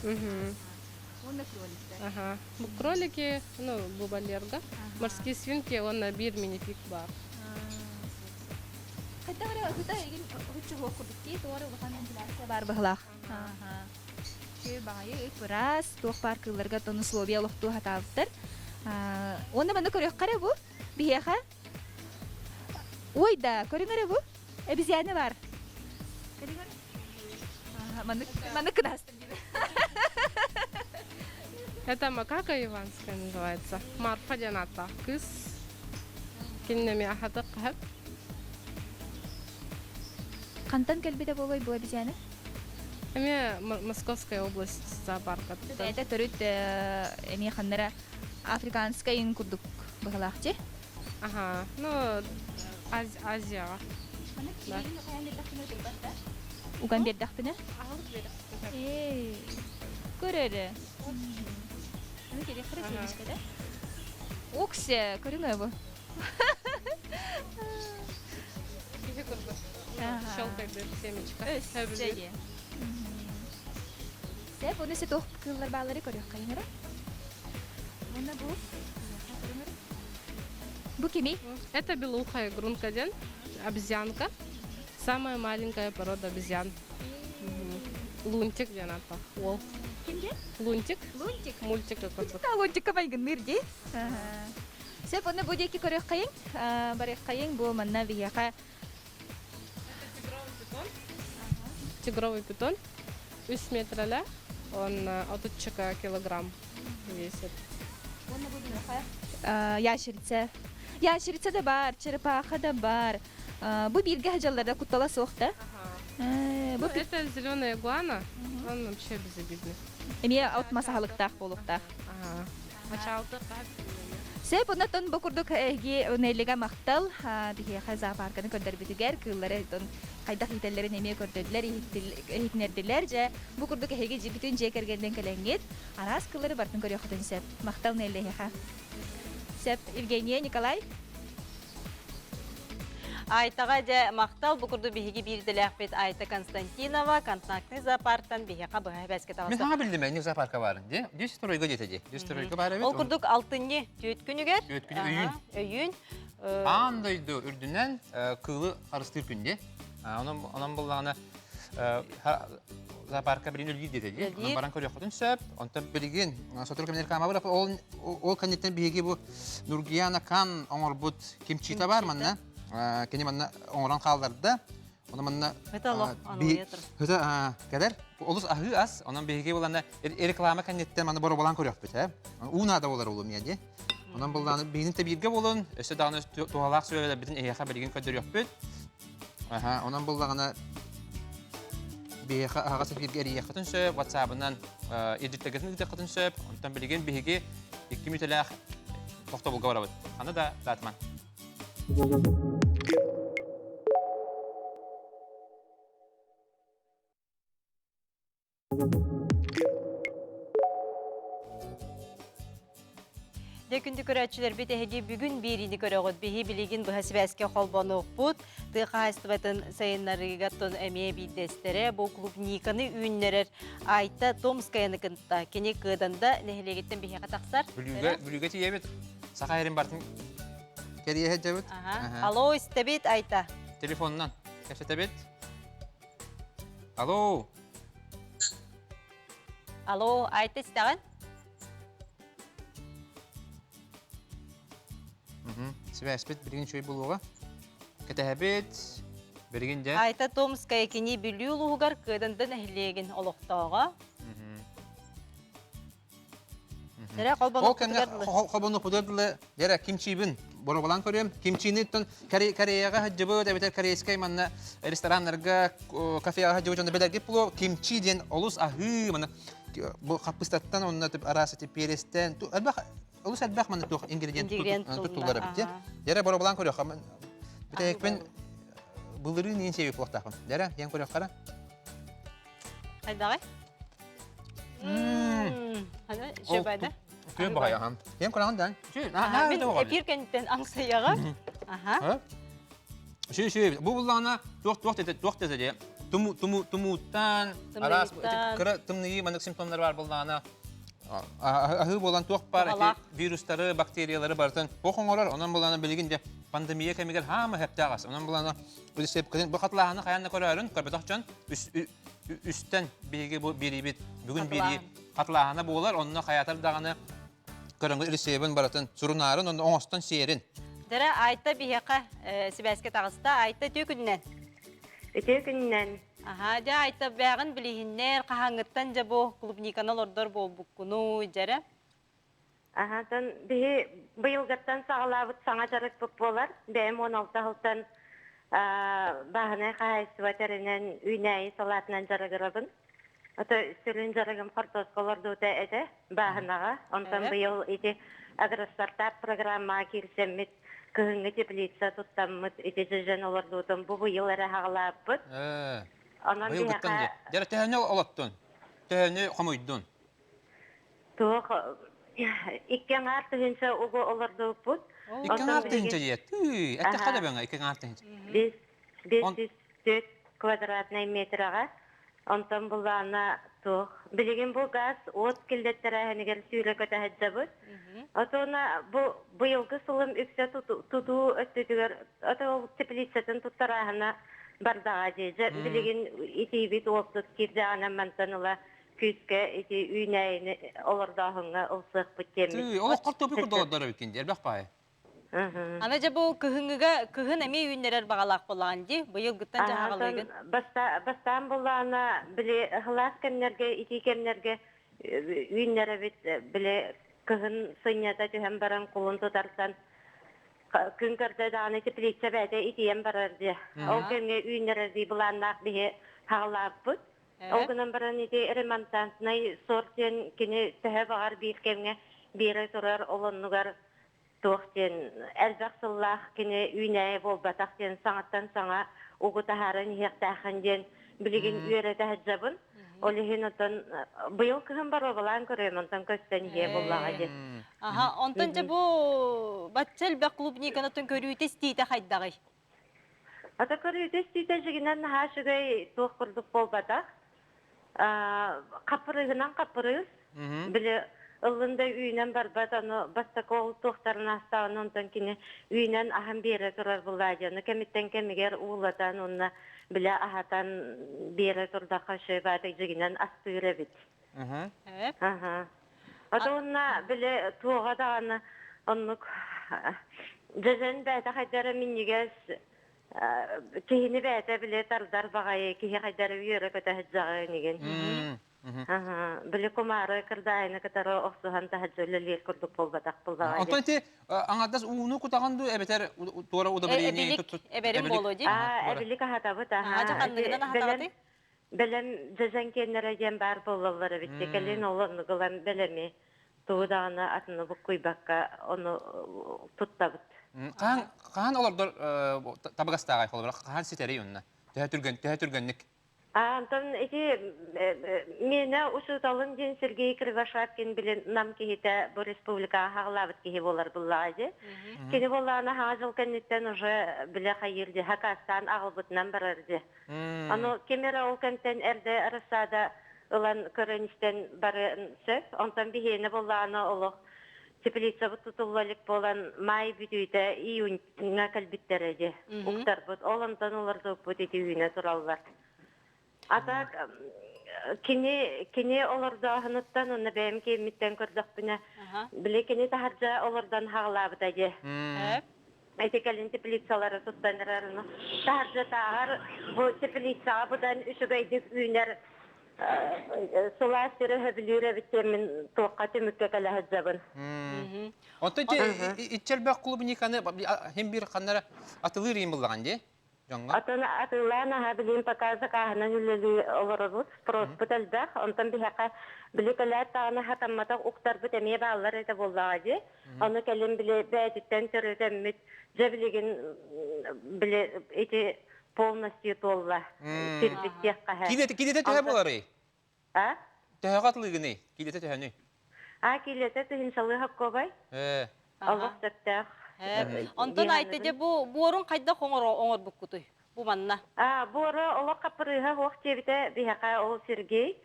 Оны кроликтер. Ага. Бу кролики, ну, бубалерга. Морские свинки, он на бир мини-пик бар. Хәтта бара, хәтта еген хучу хокурдукки, туары улахан вентиляция бар быхлах. Баайы пырас туох паркыларга тону словия лохту хатаалыктар. Оны маны көрөк кара бу. Бияха. Ой да, көрүңөр бу. Обезьяна бар. Маны кыдастын. Это макака иванская называется. Марфа Дианата. Кыз. Киннеми ахатык кахат. Кантан келбеде болой бу обезьяна? Эме Московская область зоопарка. Это төрүт эме ханнара африканская ин курдук бахалахчы. Ага, ну Азия. Да. Уган бердактыны? Көрөрү. Аны керек кырасыз да? Оксе, көрүңөр бу. Щелкает семечко. Өсчеге. Сеп, оны сет оқып кыллар бағалары көрек қайыныры? Оны бұл? Бұл кеми? Это белухая грункаден, обезьянка. Самая маленькая порода обезьян. Лунтик Дианата. Ол. Кимде? Лунтик. Лунтик? Мультик какой-то. Чита лунтикка байгын мирди. Сеп, оны бұл деки көрек қайын? Барек қайын бұл манна вияқа. Тигровый питон. 3 метра, он от килограмм весит. Ящерица. Ящерица да бар, черепаха да бар. Бу бирге хаджалларда куттала соқта. Это зеленая игуана, он вообще безобидный. Эме отмаса халықтақ болуқтақ. Сеп, оннаттан бокурдук эги нелега мақтал, бихе хаза парканы көрдөр битигер, кыллары кайдак ителлерин эме көрдөдүлөр, ихнердилер же бокурдук эги жибитин жекергенден келеңет, арас кыллары бартын көрөктөн сеп. Мактал нелега. Сеп, Евгения Николай. Айтаға же мақтал бұқырды бейгі бірділәқ бет Айта Константинова, контактный зоопарктан бейіға бұға бәске тағысы. Мен хаға білдім әне зоопарка барын, де? 200 жетеді. 200 бар әбет. Ол күрдік алтынне түйет күнігер. Түйет күні өйін. Өйін. Андайды үрдінен қылы қарыстыр күнде. Онан болағына зоопарка бірін өлгейді деді. Онан баран көрек құтын сөп. Онтан білген, сотыр көмінер қама бұрап, ол кәнеттен бейге бұл Нургияна Кан оңыр бұд кемчита бар манна. Кені манна оңыран қалдарды. Оны манна... Өті алақ анығы етір. Өті кәдер. Олыс ағы аз. Онан бейге болағына реклама кәнеттен манна бұры болан көрек бұд. Унада болар олым еді. Онан болағына бейінің тәбірге болын. Өсі дағыны туғалақ сөйледі бітін әйеқа білген көдір yok бұд. Онан болағына бейеқа ағасы бірге әрие қытын сөп, WhatsApp-ынан едіттігізін үгде қытын сөп, онтан білген бейге 2 мүтіләқ тоқта болға бара бұд. Аны да датман. Декүнді көрәтшілер бет әйге бүгін беріні көріғыд бейі білеген бұхасы бәске қолбаны ұқпұд. Тұйқа айстыбатын сайынларығаттың әмей бейдестері бұл клубниканы үйінлерер Айта Томскаянықында кене қыданда нәхілегеттен бейі қатақсар. Бүліге тие бет. Сақа әрін бартын кәрие әд жәбет. Алло, істебет Айта. Телефонынан кәшет әбет. Алло. Алло, Айта істеген? Связь-пет бірген шөй болуға. Кәтәбет бірген де. Айта Томская кене білі ұлығығар қыдында нәхілеген олықтауға. Ол кәмге қолбаны құдырдылы дәрі кимчибін бұры болан көрем. Кимчини тұн Кореяға хаджыбы, дәбетер корейскай манна ресторанларға, кафеға хаджыбы жоны бәдәргеп бұлу. Кимчи ден олыс ағы, бұл қапыстаттан онына арасы перестен. Олыс әлбәқ маны туқ ингредиент тұттулары бітте. Дәрі бұры болан көрек. Бітәйекпен бұлыры нейін себеп ұлықтақын. Дәрі, ең көрек қара. Қайдағай? Шөбәді? Күйін бұғай ағам. Ең көрағын дән. Мен әпір кәнттен аңсаяға. Бұл бұлағына туқ деді. Тумуттан, арас, тымнығы мандық симптомдар бар бұлағына. Ағы болан туқ бар, вирустары, бактериялары бартын. Бұқын олар, онан боланы білгенде пандемия кәмегер хамы әпті ағасы. Онан боланы өз сеп кәден. Бұл қатылағаны қаянна көрәрін, көрбетақ жан, үстен биһиги бу бирибит бүгүн бири катлаана болар, онна хаятар даганы кырынгы илсебен баратын сурунарын, онна оңостон серин. Дара айта бияка сибәскә тагыста айта төкүннән. Төкүннән. Аха, да айта бягын билиһиннәр кахаңыттан ja бу клубниканы лордор болбуккуну жара. Аха, тан бии быйылгаттан сагалабыт саңа жарык болар. Бәм 16 хылтан баһына хайсыватеринен үйнәй салатынан жарыгырабын. Ата сүрүн жарыгым картоскаларды үтә әдә баһынага. Онтан быйыл ити агростартап программа кирсеммит кыһыңы теплица туттаммыт ити жен оларды утам бу быйыл эре хагалаппыт. Анан бияка Дара тәһәне олаттын. Тәһәне хамойдун. Тух иккен артынча угу оларды упут. Иккен артынча jet. Әтә хада бәңә иккен артынча. 504 квадратный метрага. Онтан булана тух. Билеген бу газ от килдеттерәһенегер сүйле көтәһәҗәбүт. Атона бу быелгы сылым үксә туту өттүгәр ата теплицатын туттараһына бардага җеҗә. Билеген итибит оптык кирдә анамантаныла күскә ити үйнәйне олордаһыңа улсык биткән. О, картопы курдалар икән, дәрбәк бай. Ана ja бу кыһын эми үйнәләр багалак булган ди. Быел гыттан жагалагын. Бастан булана биле хлас кемнәргә ити кемнәргә үйнәре бит биле кыһын сынята һәм баран кулын тутарсан. Күн кәрдә даны теплица бәдә итием барар ди. Ол кемгә үйнәре ди буланнак бие хаглаппыт. Огынан баран ити ремонтантны сортен кине тәһә багар бир кемгә бире турар олоннугар Тоқтен әлбәқсыллах кені үйнәйі бол батақтен саңаттан саңа уғы тахарын хектахынден білеген үйері тәхіджабын. Олеген отын бұйыл күйін бар оғылан көрем, онтан көстен ие боллаға де. Аха, онтан жа бұ батчал бәқ клубникан отын көрүйті стейті қайдағай? Ата көрүйті стейті жігінен хашығай тоқ құрдық бол батақ. Қапырығынан қапырыз. Білі Ылында үйнен барбат, аны бастакол тоқтарын астағын, онтан кені үйнен ахам бере тұрар бұлладияны. Кәметтен кәмігер уылатан, онына біле ахатан бере тұрдаққа шөйбады жігінен асты үйре бит. Ата онына біле туға дағаны, оннық жәжен бәді қайдары миннегес кейіні бәді біле тардар бағайы, кейі қайдары үйері көті хәджағы неген. Білі құмары кірдайыны кітары оқсуған тәхәджөлілер күрдік болбадақ болбаға. Антон те, аңадас уыны күтағанды әбетер туара уда бірейіне әберім болу дейм? Әбілік ахатабы та. Білім жәжен кеннері ден бар болалары бітті. Кәлін олыны қылан біліме туғдағына атыны бұқ құйбаққа оны тұттабыт. Қаған олардар табығастағай қолы бірақ, қаған сетері онына? Тәхә түргеннік? Антон, мені ұшыталын ден Сергей Кривошапкин білін нам кейті бұл республикаға хағылабыт кейі болар бұллады. Кені болағына хаға жыл кәнеттен ұжы білі қайырды, хақастан ағылбытынан барарды. Аны кемері ол кәнттен әрді арысада ұлан көріністен барын сөп, онтан бейені болағына олық теплица бұт тұтылылық болан май бүтүйді июньна кәлбіттері де. Ұқтар бұт, олантан оларды бұт еті үйіне тұралылар. Атак кене оларда хыныттан оны бәйім кейметтен көрдік бұна. Біле кене тахаржа олардан хағылабы дәде. Әйтекәлін теплицалары тұстанырарыны. Тахаржа тағар бұ теплицаға бұдан үшігайдік үйінер сұла сірі хөбілері біттемін тоққа түмікке кәлі хәджабын. Онтан итчәлбәк клубы неканы хем бір қаннары атылыр ем болған де? Атылана хабилин показа кахана юлели олоробус спрос буталдах онтан бихака биликалат таны хатаммата уктар бутеме баллар это боллади аны келем биле бәдиттен төрөтөммүт жабилеген биле эти полностью толла сирбиттекка кидете төһө болары төһө катлыгыны кидете төһөнү кидете иншалла хаккобай Аллах тактах Онтон айтты же бу орун кайда оңор буккутой бу манна. Боры олақ қапырыға оқ жебіті бияқа ол Сергей.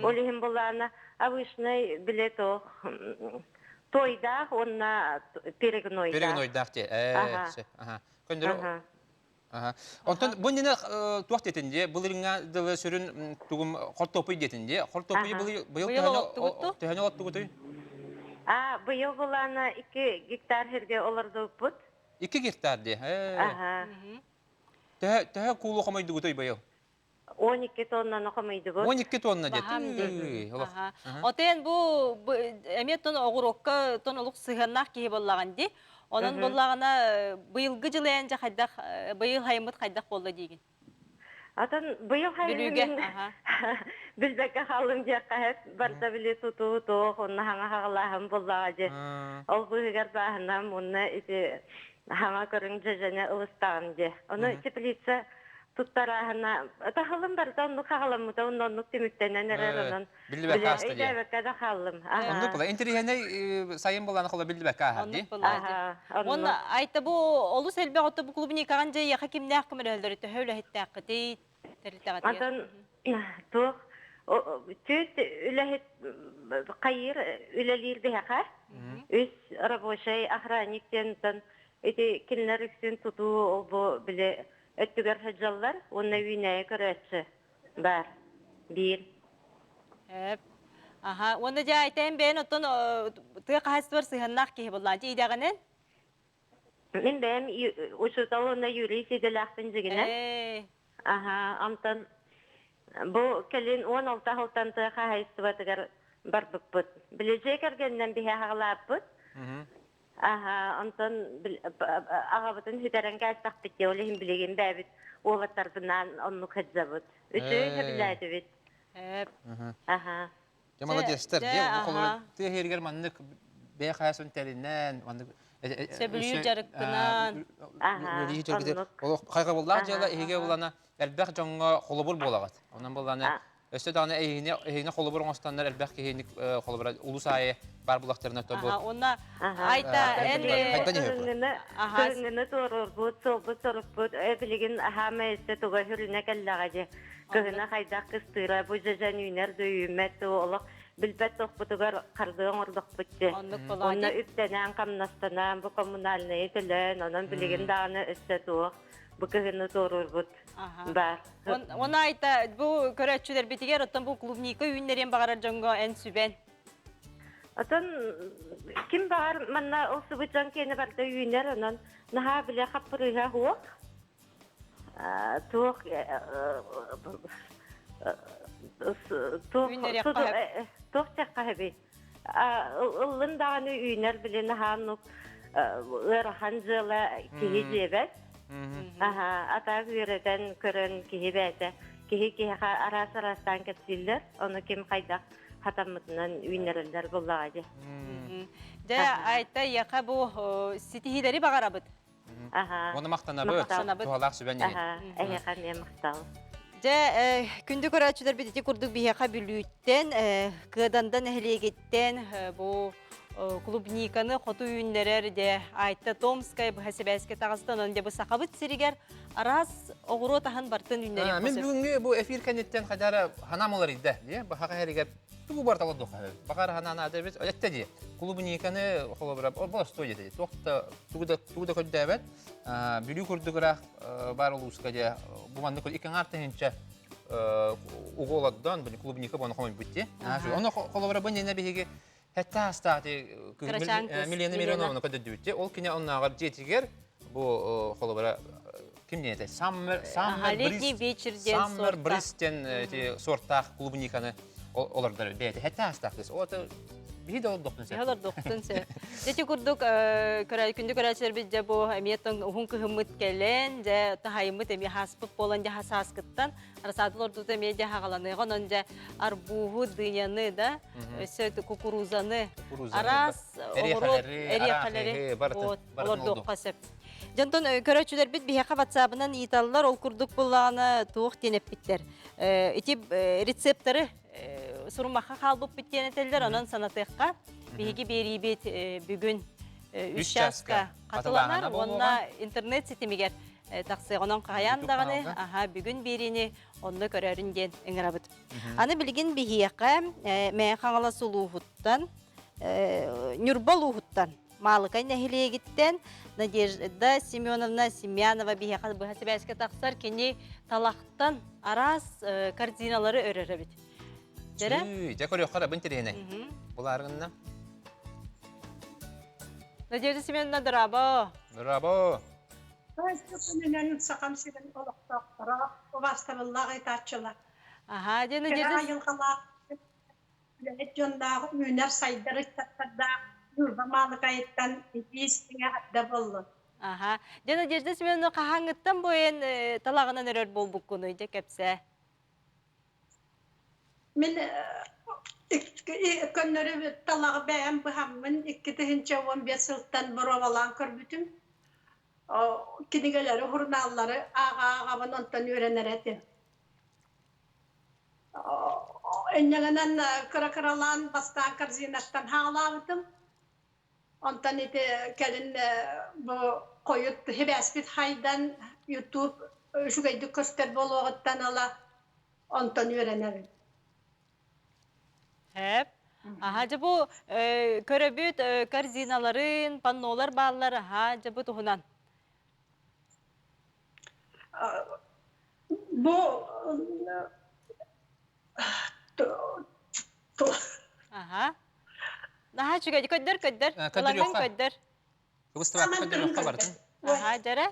Олихим болана авышный билет тойдақ, онна перегнойдақ. Перегнойдақ те. Көндірі Ondan bu nene tuaq detinde, bulirina dılı sürün tugum hortopuy detinde. Hortopuy bu yıl tehane oldu gutu. Bu yıl bulana 2 hektar herge olardı put. 2 hektar de. Aha. Tehe kulu kamaydı gutu bu yıl. 12 tonna kamaydı gut. 12 tonna de. Oten bu emet ton oğurokka ton oluk sığannak ki bollağandı. Onun bollağına bıyılgı jılayanca haydaq, bıyıl haymıt haydaq bolda degen. Atan bıyıl haymıt bilbekka halım jakka hep barda bile tutu toq onna hanga haqalahım bollağacı. Ol bıyıgar bahana munna iti hanga körün jajana ılыстağındı. Onu teplitsa tuttarahına tahalım barda onu haqalamı da onu temiktenen erer onun. Bilbek hasta diye. Bilbek da halım. Onu bula interihene sayın bolana qola bilbek hadi. Onu ayta bu olus elbe otu bu klubun yıkağınca yaqa kimne hakkımı öldürüttü. Höyle hitte hakkı değil. Atan tuq tüt ülehet qayır ülelir bihaqa. Üs rабочий охранниктен tan ити кинлер үксүн тутуу bu bile öttüger hacallar onna üyneye köretse бар. Bir. Hep. Aha, onu ja aytayım ben otun tığ qahas var sığannak ki bollancı idaganen. Min benim uçu talona yürüyüşü de lahtın jigine. Aha, amtan bu kelin 16 haltan tığ qahas vatıgar bar bıppıt. Bilecek ergenden bihe hağlapıt. Aha, amtan ağabıtın hüderen gelsaq bitti, olihim bilegin bäbit oğla tarafından onu kaçabıt. Üçü hebiladi bit. Hep. Aha. Ya молодецтер, ya bu kolor tığ herger manlık bey qayasun terinden manlık Sebülüyü jarıkkınan. Ol qayga bollar jala ehige bolana elbaq jonga qolobur bolağat. Ondan bolana öste dana ehine qolobur ostanlar elbaq ehine qolobur ulusay bar bulaqlarına tobu. Aha, ona ayta en Kırngını torur bu sorup bu biligin hama este toga hürüne kellagacı. Kıhına hayda kıstıra bu jajan üner döyümet oğluk. Bilbet toqbutugar qardığın orduq bitti. Onu üptenen kamnastanan bu kommunalne etilen, onun biligin dağını üstte tuğ. Bu kıhını torur but. Bar. Ona ayta bu körətçüler bitiger, otan bu klubnika üynlerin bağırar jonga en süben. Otan kim bağır manna o sıvıcan kene barda üyner onun. Naha bile kapırıha huq. Tuğ Tuğ çakka hebi. Ilın dağını üyner bilin hanuk ırhancıla kihi cebet. Ata güyreden körün kihi bete. Kihi aras arastan ketsiller. Onu kim kaydak hatamıdından üynerler bullağacı. De ayta yaka bu sitihileri bağırabıd. Onu maqtanabıd. Tuğalaq süben yine. Eheqan ne maqtal. De kündü körətçüler bititi kurduk bihaqa bülütten, kıdandan ehliyegetten bu klubnikanı qotu üyünlerer de ayta Tomskaya bu hasibəske tağıstan önde bu saqabıt siriger aras oğuru tahan bartın üyünlerin Men bugün bu efir kanetten kadar hanamalar idde diye. Bu haqa heriger bu bartalı doqa. Bakar hanana da biz ötte diye. Klubnikanı xolobra o stoy dedi. Toqta tuğda ködəbət. Bülü kurdugara бар улускаде bu mandık ikin artınca uğoladdan bu klubnika bana koyun bitti. Onu kolabora bu ne bihi hatta astati milyon kadar düttü. Ol kine onlar jetiger bu kolabora kim diyete Summer Bristen sorta klubnikanı olarlar beyte hatta astati. O da bir de olduktan sen. Halar doktan sen. Deti kurduk kündü körətçiler bizce bu emiyetten hunku hımıt gelen de tahaymıt emi haspıp bolanca hasaskıttan arasadılar da emiye haqalanı. Onunca arbuhu dünyanı da söt kukuruzanı aras oğrut eriyakalari olar dokasep. Janton körətçiler bit bihaqa WhatsApp-ından itallar ol kurduk bulağına tuğ denep bitler. Itip reseptleri surumbaqa qalbıp bitkeneteller onun sanatıqqa bihigi beribet bugün 3 yaşka qatılanar onna internet sitemiger taqsı onun qayandağını bugün berini onu körəründen ыңырабыт. Аны bilgin bihiqa mä qangala suluhuttan Nürbal uğuttan Малыкай нәхилегиттен Надежда Семеновна Семьянова бихеқат бұхасыбәске тақсар кені талақтан арас картиналары өрері бит. Дәрі? Дәкөл өққара бұн тірейіне. Бұларғынна. Надежда Семеновна дұрабо. Дұрабо. Көзінен сақам сеген олықтақтыра, ұбастырыллағы тачылар. Аха, де Надежда... Jonдағы үйнер сайдыры таттарда үрба малы қайыттан естіңе атда болды. Аха. Де Надежда Семеновна қағаңыттан бойын талағынан өрер бол бұққыны үйде кәпсә? Мен көннері талағы бәйім бұхамын 2-15 жылдан бұрап алан көрбітім. Кенегелері, хұрналары аға-ағабын онтан өренер әті. Önünden kıra-kıralan bastan karzinattan hağladım. Ondan ete gelin bu koyut hebespit haydan YouTube şu gaydı köster boluğuttan ala ondan öğrenerim. Hep. Aha, bu köröbüt karzinaların, pannolar bağları ha, bu tuhunan. Bu Aha. Daha çünkü köder. Kulağından köder. Aha, dere.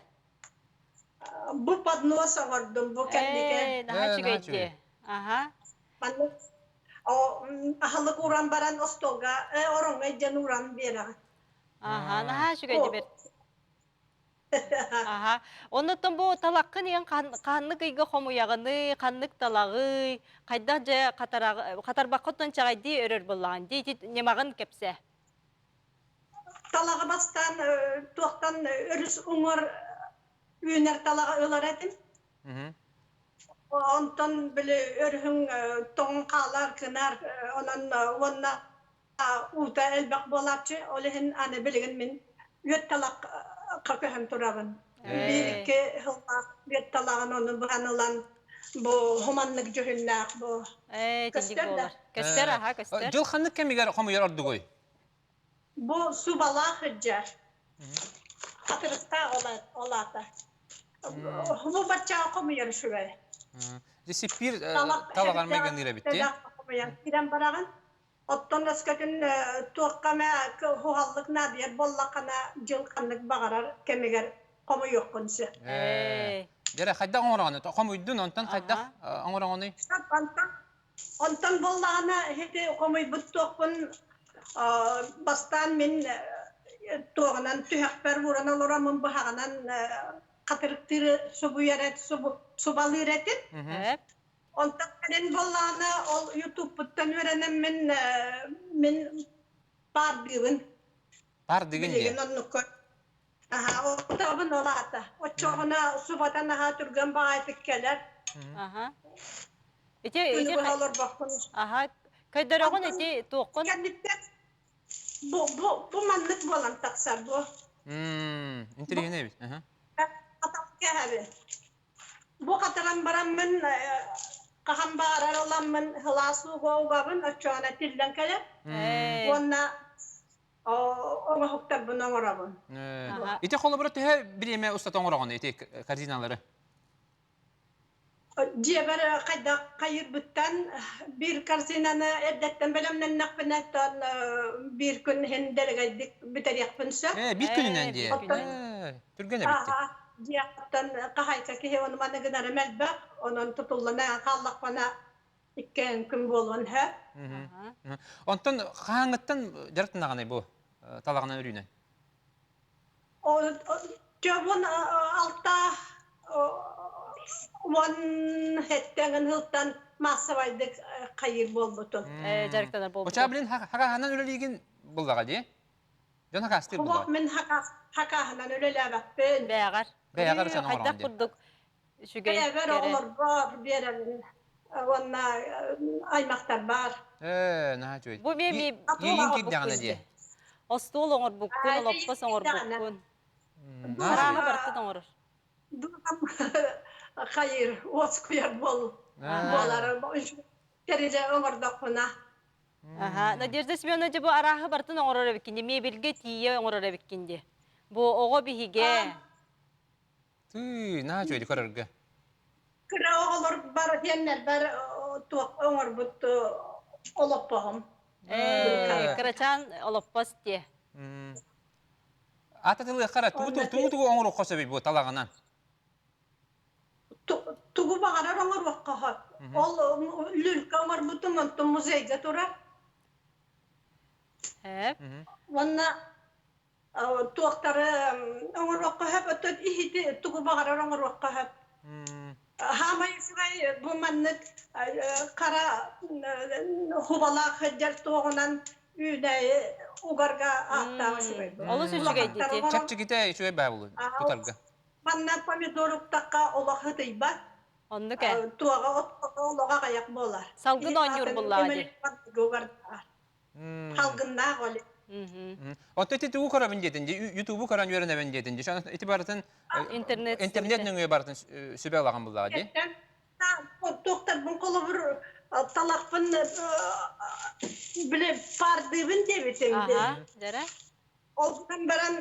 Bu padnosa vardım bu kendike. Daha çünkü. Aha. O ahalık uğran baran ostoga, orun ecen uğran bera. Aha, daha çünkü bir. Aha. Ondan bu talakın yan kanlık igi xomuyağını, kanlık talağı, kaydaca katar bakottan çağaydı örür bulan. Deydi nemağın kepse. Talağı bastan, tuğtan örüs uğur üner talağı öler edim. Ondan bile örhün toğun kalar kınar, onunla uğda elbaq bolapçı, olehin anı bilgin min yöt talak kakıhım turabın. Bir-iki yöt talağın onu buhanılan bu humanlık cühünlak bu. Köster. Köster, aha, köster. Jıl xanlık kemiger xomuyar ordu goy? Bu subala hıccar. Hatırısta olata. Bu bacca xomuyar şuraya. Disipir talağın meganıyla bitti. Kiren barağın. Otton ıskatın tuğkama huhallık nadiyer bollakana jılkanlık bağırar kemiger komu yokkunsu. Jere xayda oğrağını, komuydun ondan xayda oğrağını? Ondan bollağına hedi komuy bu tuğkun bastan min tuğunan tühekber vuran oluramın bağınan katırıktırı subu yeret, subalı yeretin. Ondan benim bollağına YouTube'dan öğrenem min bardigin. Bardigin diye? Aha, o tabın olata. O çoğuna subadan aha turgan bağaytık gelir. Aha. Ete olur bakın. Aha. Kaydar oğun ete tuğun. Bu manlık bolan taksar bu. İntiriyene bir. Atak kehebi. Bu kataran baramın kaham bağırar olanın hılası goğabın açığına tilden kelip. Ona ona huktar buna uğrabın. İte kolu bura tühe bir yeme ustatan uğrağını ite kardinaları? Ciber kayda kayır bütten bir karzinanı eddetten belemden nakbinettan bir gün hendelegaydık biter yakpınsa. Bir gününden diye. Türgene bitti. Diyaktan kahayka ki onu bana gınar melbek, onun tutullana kallak bana ikken gün bolun he. Ondan hangitten jartın ağanay bu talağına örüyüne? O cevun altta on hettengen hıltan masavaydık kayır bolbutun. Jarıktanar bolbutun. Oça bilin haka hanan öreligin bullaga diye? Jon haka astir bullaga? Huvak min haka hanan örelebek ben. Beğer. Beğer sana oran diye. Hayda kurduk. Beğer olur var birerin. Ona aymaktar var. Naha çoğuydu. Bu bir Yiyin kekdağına diye. Ostol oğur bukkun, oloppas oğur bukkun. Raha barkı oğur. Durmam hayır, os kuyar bol. Bolar, derece oğur dokuna. Аха, Надежда Семеновна же бу арахы бартын оңорора биккенде, мебелге тие оңорора биккенде. Бу ого биһиге. Түй, на жойды көрөргө. Кыра оғылыр бар деннер бар туақ оңыр бұт олып бағым. Кырачан олоппас те. Ататылы қара, тугу оңыр оқоса бей бұл талағынан. Тугу бағарар оңыр оққа. Ол үлілкі оңыр бұты мұнты музейге тұра. Онна туақтары оңыр оққа хөп, өтөт ихиті тугу бағарар оңыр оққа хөп. Хамай сұрай бұманнық қара хубала қыджар тоғынан үйнәйі уғарға ақтағы сұрай. Олы сүршіге дейті? Чапчыките шуай бай болу, тұтарғы. Манна помидоруқтаққа олақы дейба. Онды кә? Туаға отқаға олаға қаяқ болар. Салғын ойныр болла аде? Салғынна қолы. Отто эти тугу карабын жетинде, ютубу каран үйренебен жетинде. Шаны эти бартын интернетнің үй бартын сүбе алаған болла аде? Тоқтар бұн қолы бір талақпын біле пардыбын дебетімді. Аха, жара? Олдан баран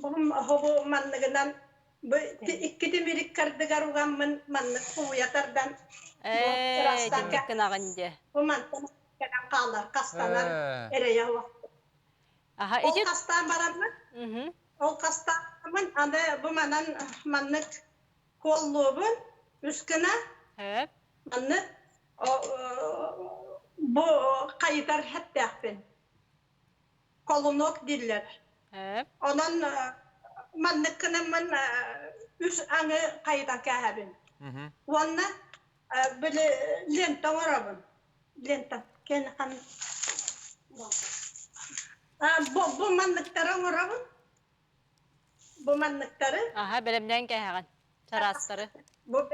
бұғым хобу маннығынан иккеті мерік кардығар ұған маннық құуятардан жемеккін ағынде. Бұл мантын қалар, қастанар әрейе уақыт. Ол қастан барамын, ол қастан барамын, аны бұл маннық қоллуыбын, үскіна маннық бұл қайытар хәттәқпен. Kolunok diller. Ondan manlıkının üç anı kayıdan kâhabin. Onunla böyle lenta varabın. Lenta. Kendi kan. Bu manlıkları varabın. Bu manlıkları. Aha, belimden kâhabin. Çarasları. Bu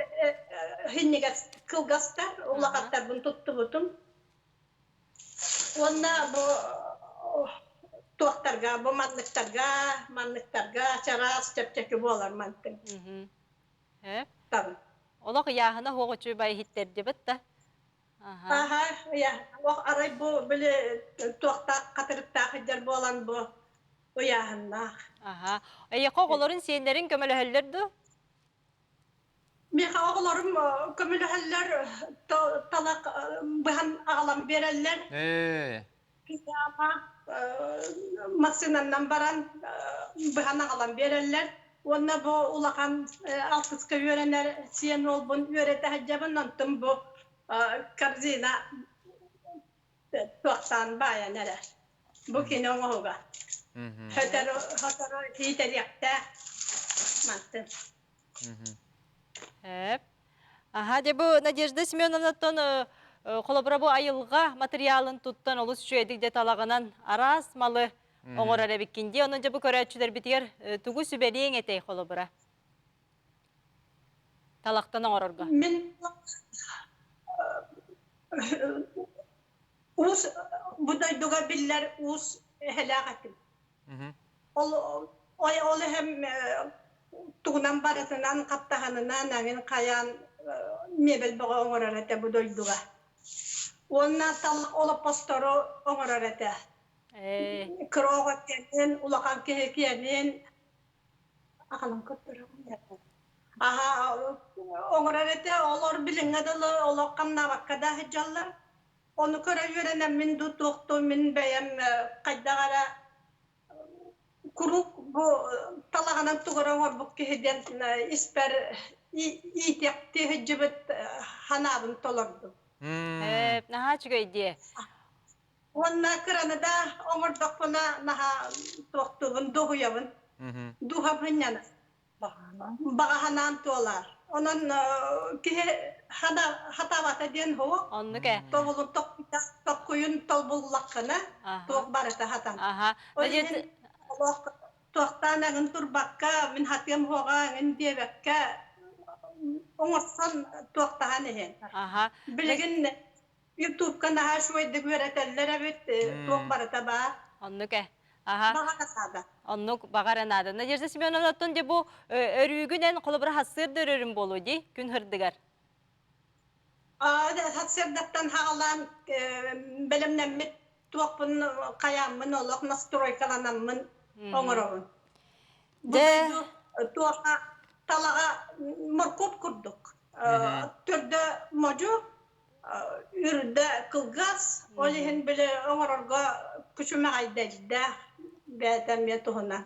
hinnigas kılgastar. Ulaqattar bunu tuttu butum. Onunla bu tuaqtarga, bu manlıktarga, çaras, çepçeki bolar mantın. Tabii. Ola kıyahına hoğuçu bay hitlerdi bitti. Aha, ya. O aray bu böyle tuaqta katırıpta hıcar bolan bu yahına. Aha. Qoğuların senlerin kömülühüllerdi? Meha oğullarım kömülühüller talak bıhan ağlam vereller. Ama maksinandan baran bıhana alan verirler. Onunla bu ulaqan altıska öğrenler siyen olbun öğrete hacabın antum bu karzina tuaqsan bayaneler. Bu kino oğuga. Hataro hiter yakta mantın. Hep. Aha, de bu Надежда Семеновнa'dan Kolabora bu ayılga materialın tuttan olus şu edik detalağınan aras malı oğur arabikindi. Onunca bu köreççüler bitiyor. Tuğu sübeliğin etey kolabora. Talaqtan oğurga. Min us bu da duga biller us helakatim. Ol hem tuğunan barasından kaptahanından nagin kayan mebel bağa oğur arate bu da duga. Ondan talak olup pastoru oğurar ete. Kıroğu kendin, ulaqan kehekiyenin. Ağalım kötürüm. Aha, oğurar ete, olur bilin adılı, olaqan navakkada hıcallar. Onu köre yörenem min tutuqtu, min beyem qaydağara. Kuruk bu talağının tuğuran bu kehiden isper iyitekti hıcıbıt hanabın tolurdu. Hep, naha çıkaydı. Onunla kıranı da omur dokuna naha toğtuğun doğuyavın. Duha bınyana. Bağa hanan toğlar. Onun hatavata den ho. Onu ke? Toğulun toğuyun tolbullakını toğ barata hatan. Aha. Toğtan ağın turbakka, min hatiyam hoğa, ağın diyevekka. Oңорсан тоқтаған ehen. Білген YouTube-ка наға шуайды көретелер әбет тоқ барыта ба. Онны кә? Бағарасады. Онны бағаранады. Надежда Семеновнa'дан де бұл өрігінен қолы бір хасыр дөрерін болу де күн хырдығар. Сатсердаттан хағалан білімнәммет туақпын қаямын олық настройкаланамын оңырауын. Бұдайды туаққа талаға моркоп күрдік. Түрді можу, үрді қылғас, олығын білі оңырарға күшіме қайдайды бәтәме тұғына.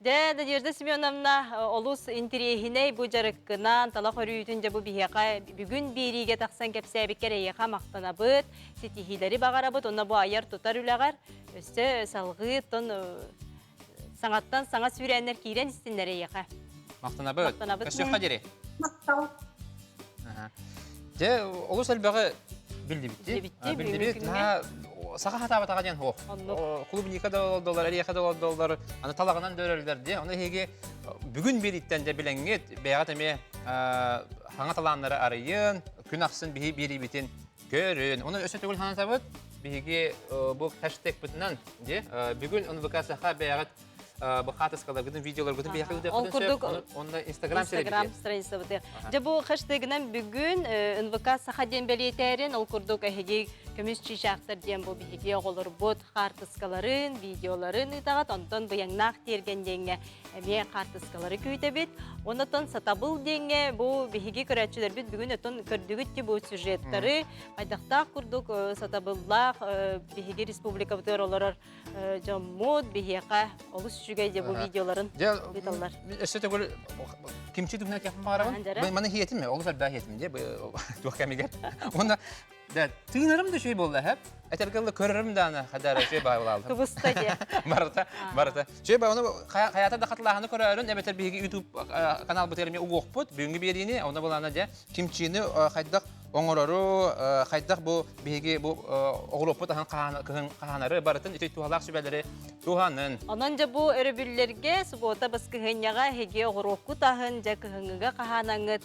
Да Надежда Семеновна олус интерехиней бу жарыккынан тала хорюйтүнжө бу бияка бүгүн бириге таксан кепсебиккер эйека мактанабыт, сетихилери багарабыт, онна бу аяр тутар үлегар, өстө салгыт, тон саңаттан саңа сүренер кийрен истиннер эйека. Мактанабыт. Көсөкка жери. Мактау. Же олус элбеге билдибитти. Билдибит. Саха хатабатага ден хох. Клубника доллар, эрияка доллар, аны талагынан дөрөлдер де. Аны хеге бүгүн бириттен де биленгет, бәгат эме хаңа таланнары арыйын, күн аксын бири битин көрүн. Оны өсө түгүл хана табыт, биге бу хэштег бүтүнөн де. Бүгүн аны ВК-га бәгат bu хатыскалар гыдын видеолар гыдын бияқы гыдын онда Instagram страница бутер. Же бу хэштегинен бүгүн НВК саха ден белетерин ол курдук эһиги көмүс чишактар ден бу биһиги оголор бут хатыскаларын, видеоларын итагат онтон буяңнак терген денге эме хатыскалары күйтебит. Онотон сатабыл денге бу биһиги көрөчүлөр бит бүгүн отон көрдүгүт бу сюжеттары айдакта курдук сатабыллах биһиги республика бутер олорор жоммут биһига олус жүгейде бұл видеоларын биталлар. Өсөтө гөл кимчи дүгнәк япын барабын. Мана хиетим ме? Олусар да хиетим де. Туак кемигер. Онда да тыйнарым да шөй болды хәп. Әтергәлле көрөрüm да аны хәдәр шөй бай булалды. Кыбыста де. Барата. Шөй бай аны хаята да хатлаганы көрөрүн. Әбетер биги YouTube канал бөтерме угукпут. Бүгүнкү берини аны булана да кимчини хайдак оңорору хайдак бу биги бу оглопут хан каханары барытын ите туалак сүбәләре туханын. Анан же бу өрөбүлләргә субота баскыгыньяга хеге огорокку тахын же кыгынгыга каханаңыт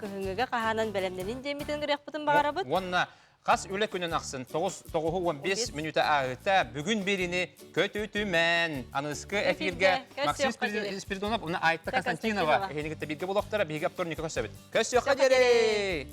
кыгынгыга каханан белемненин демитен гырак бутын багарабыт. Онна Қас үлі күнін ақсын 9-15 минута ағыта бүгін беріні көтүтүмен анысқы эфирге Максим Спиридонов, оны Айтта Константинова ехенігітті бірге болуқтара, бірге аптор Нико Көсөбіт. Көсөқа дере!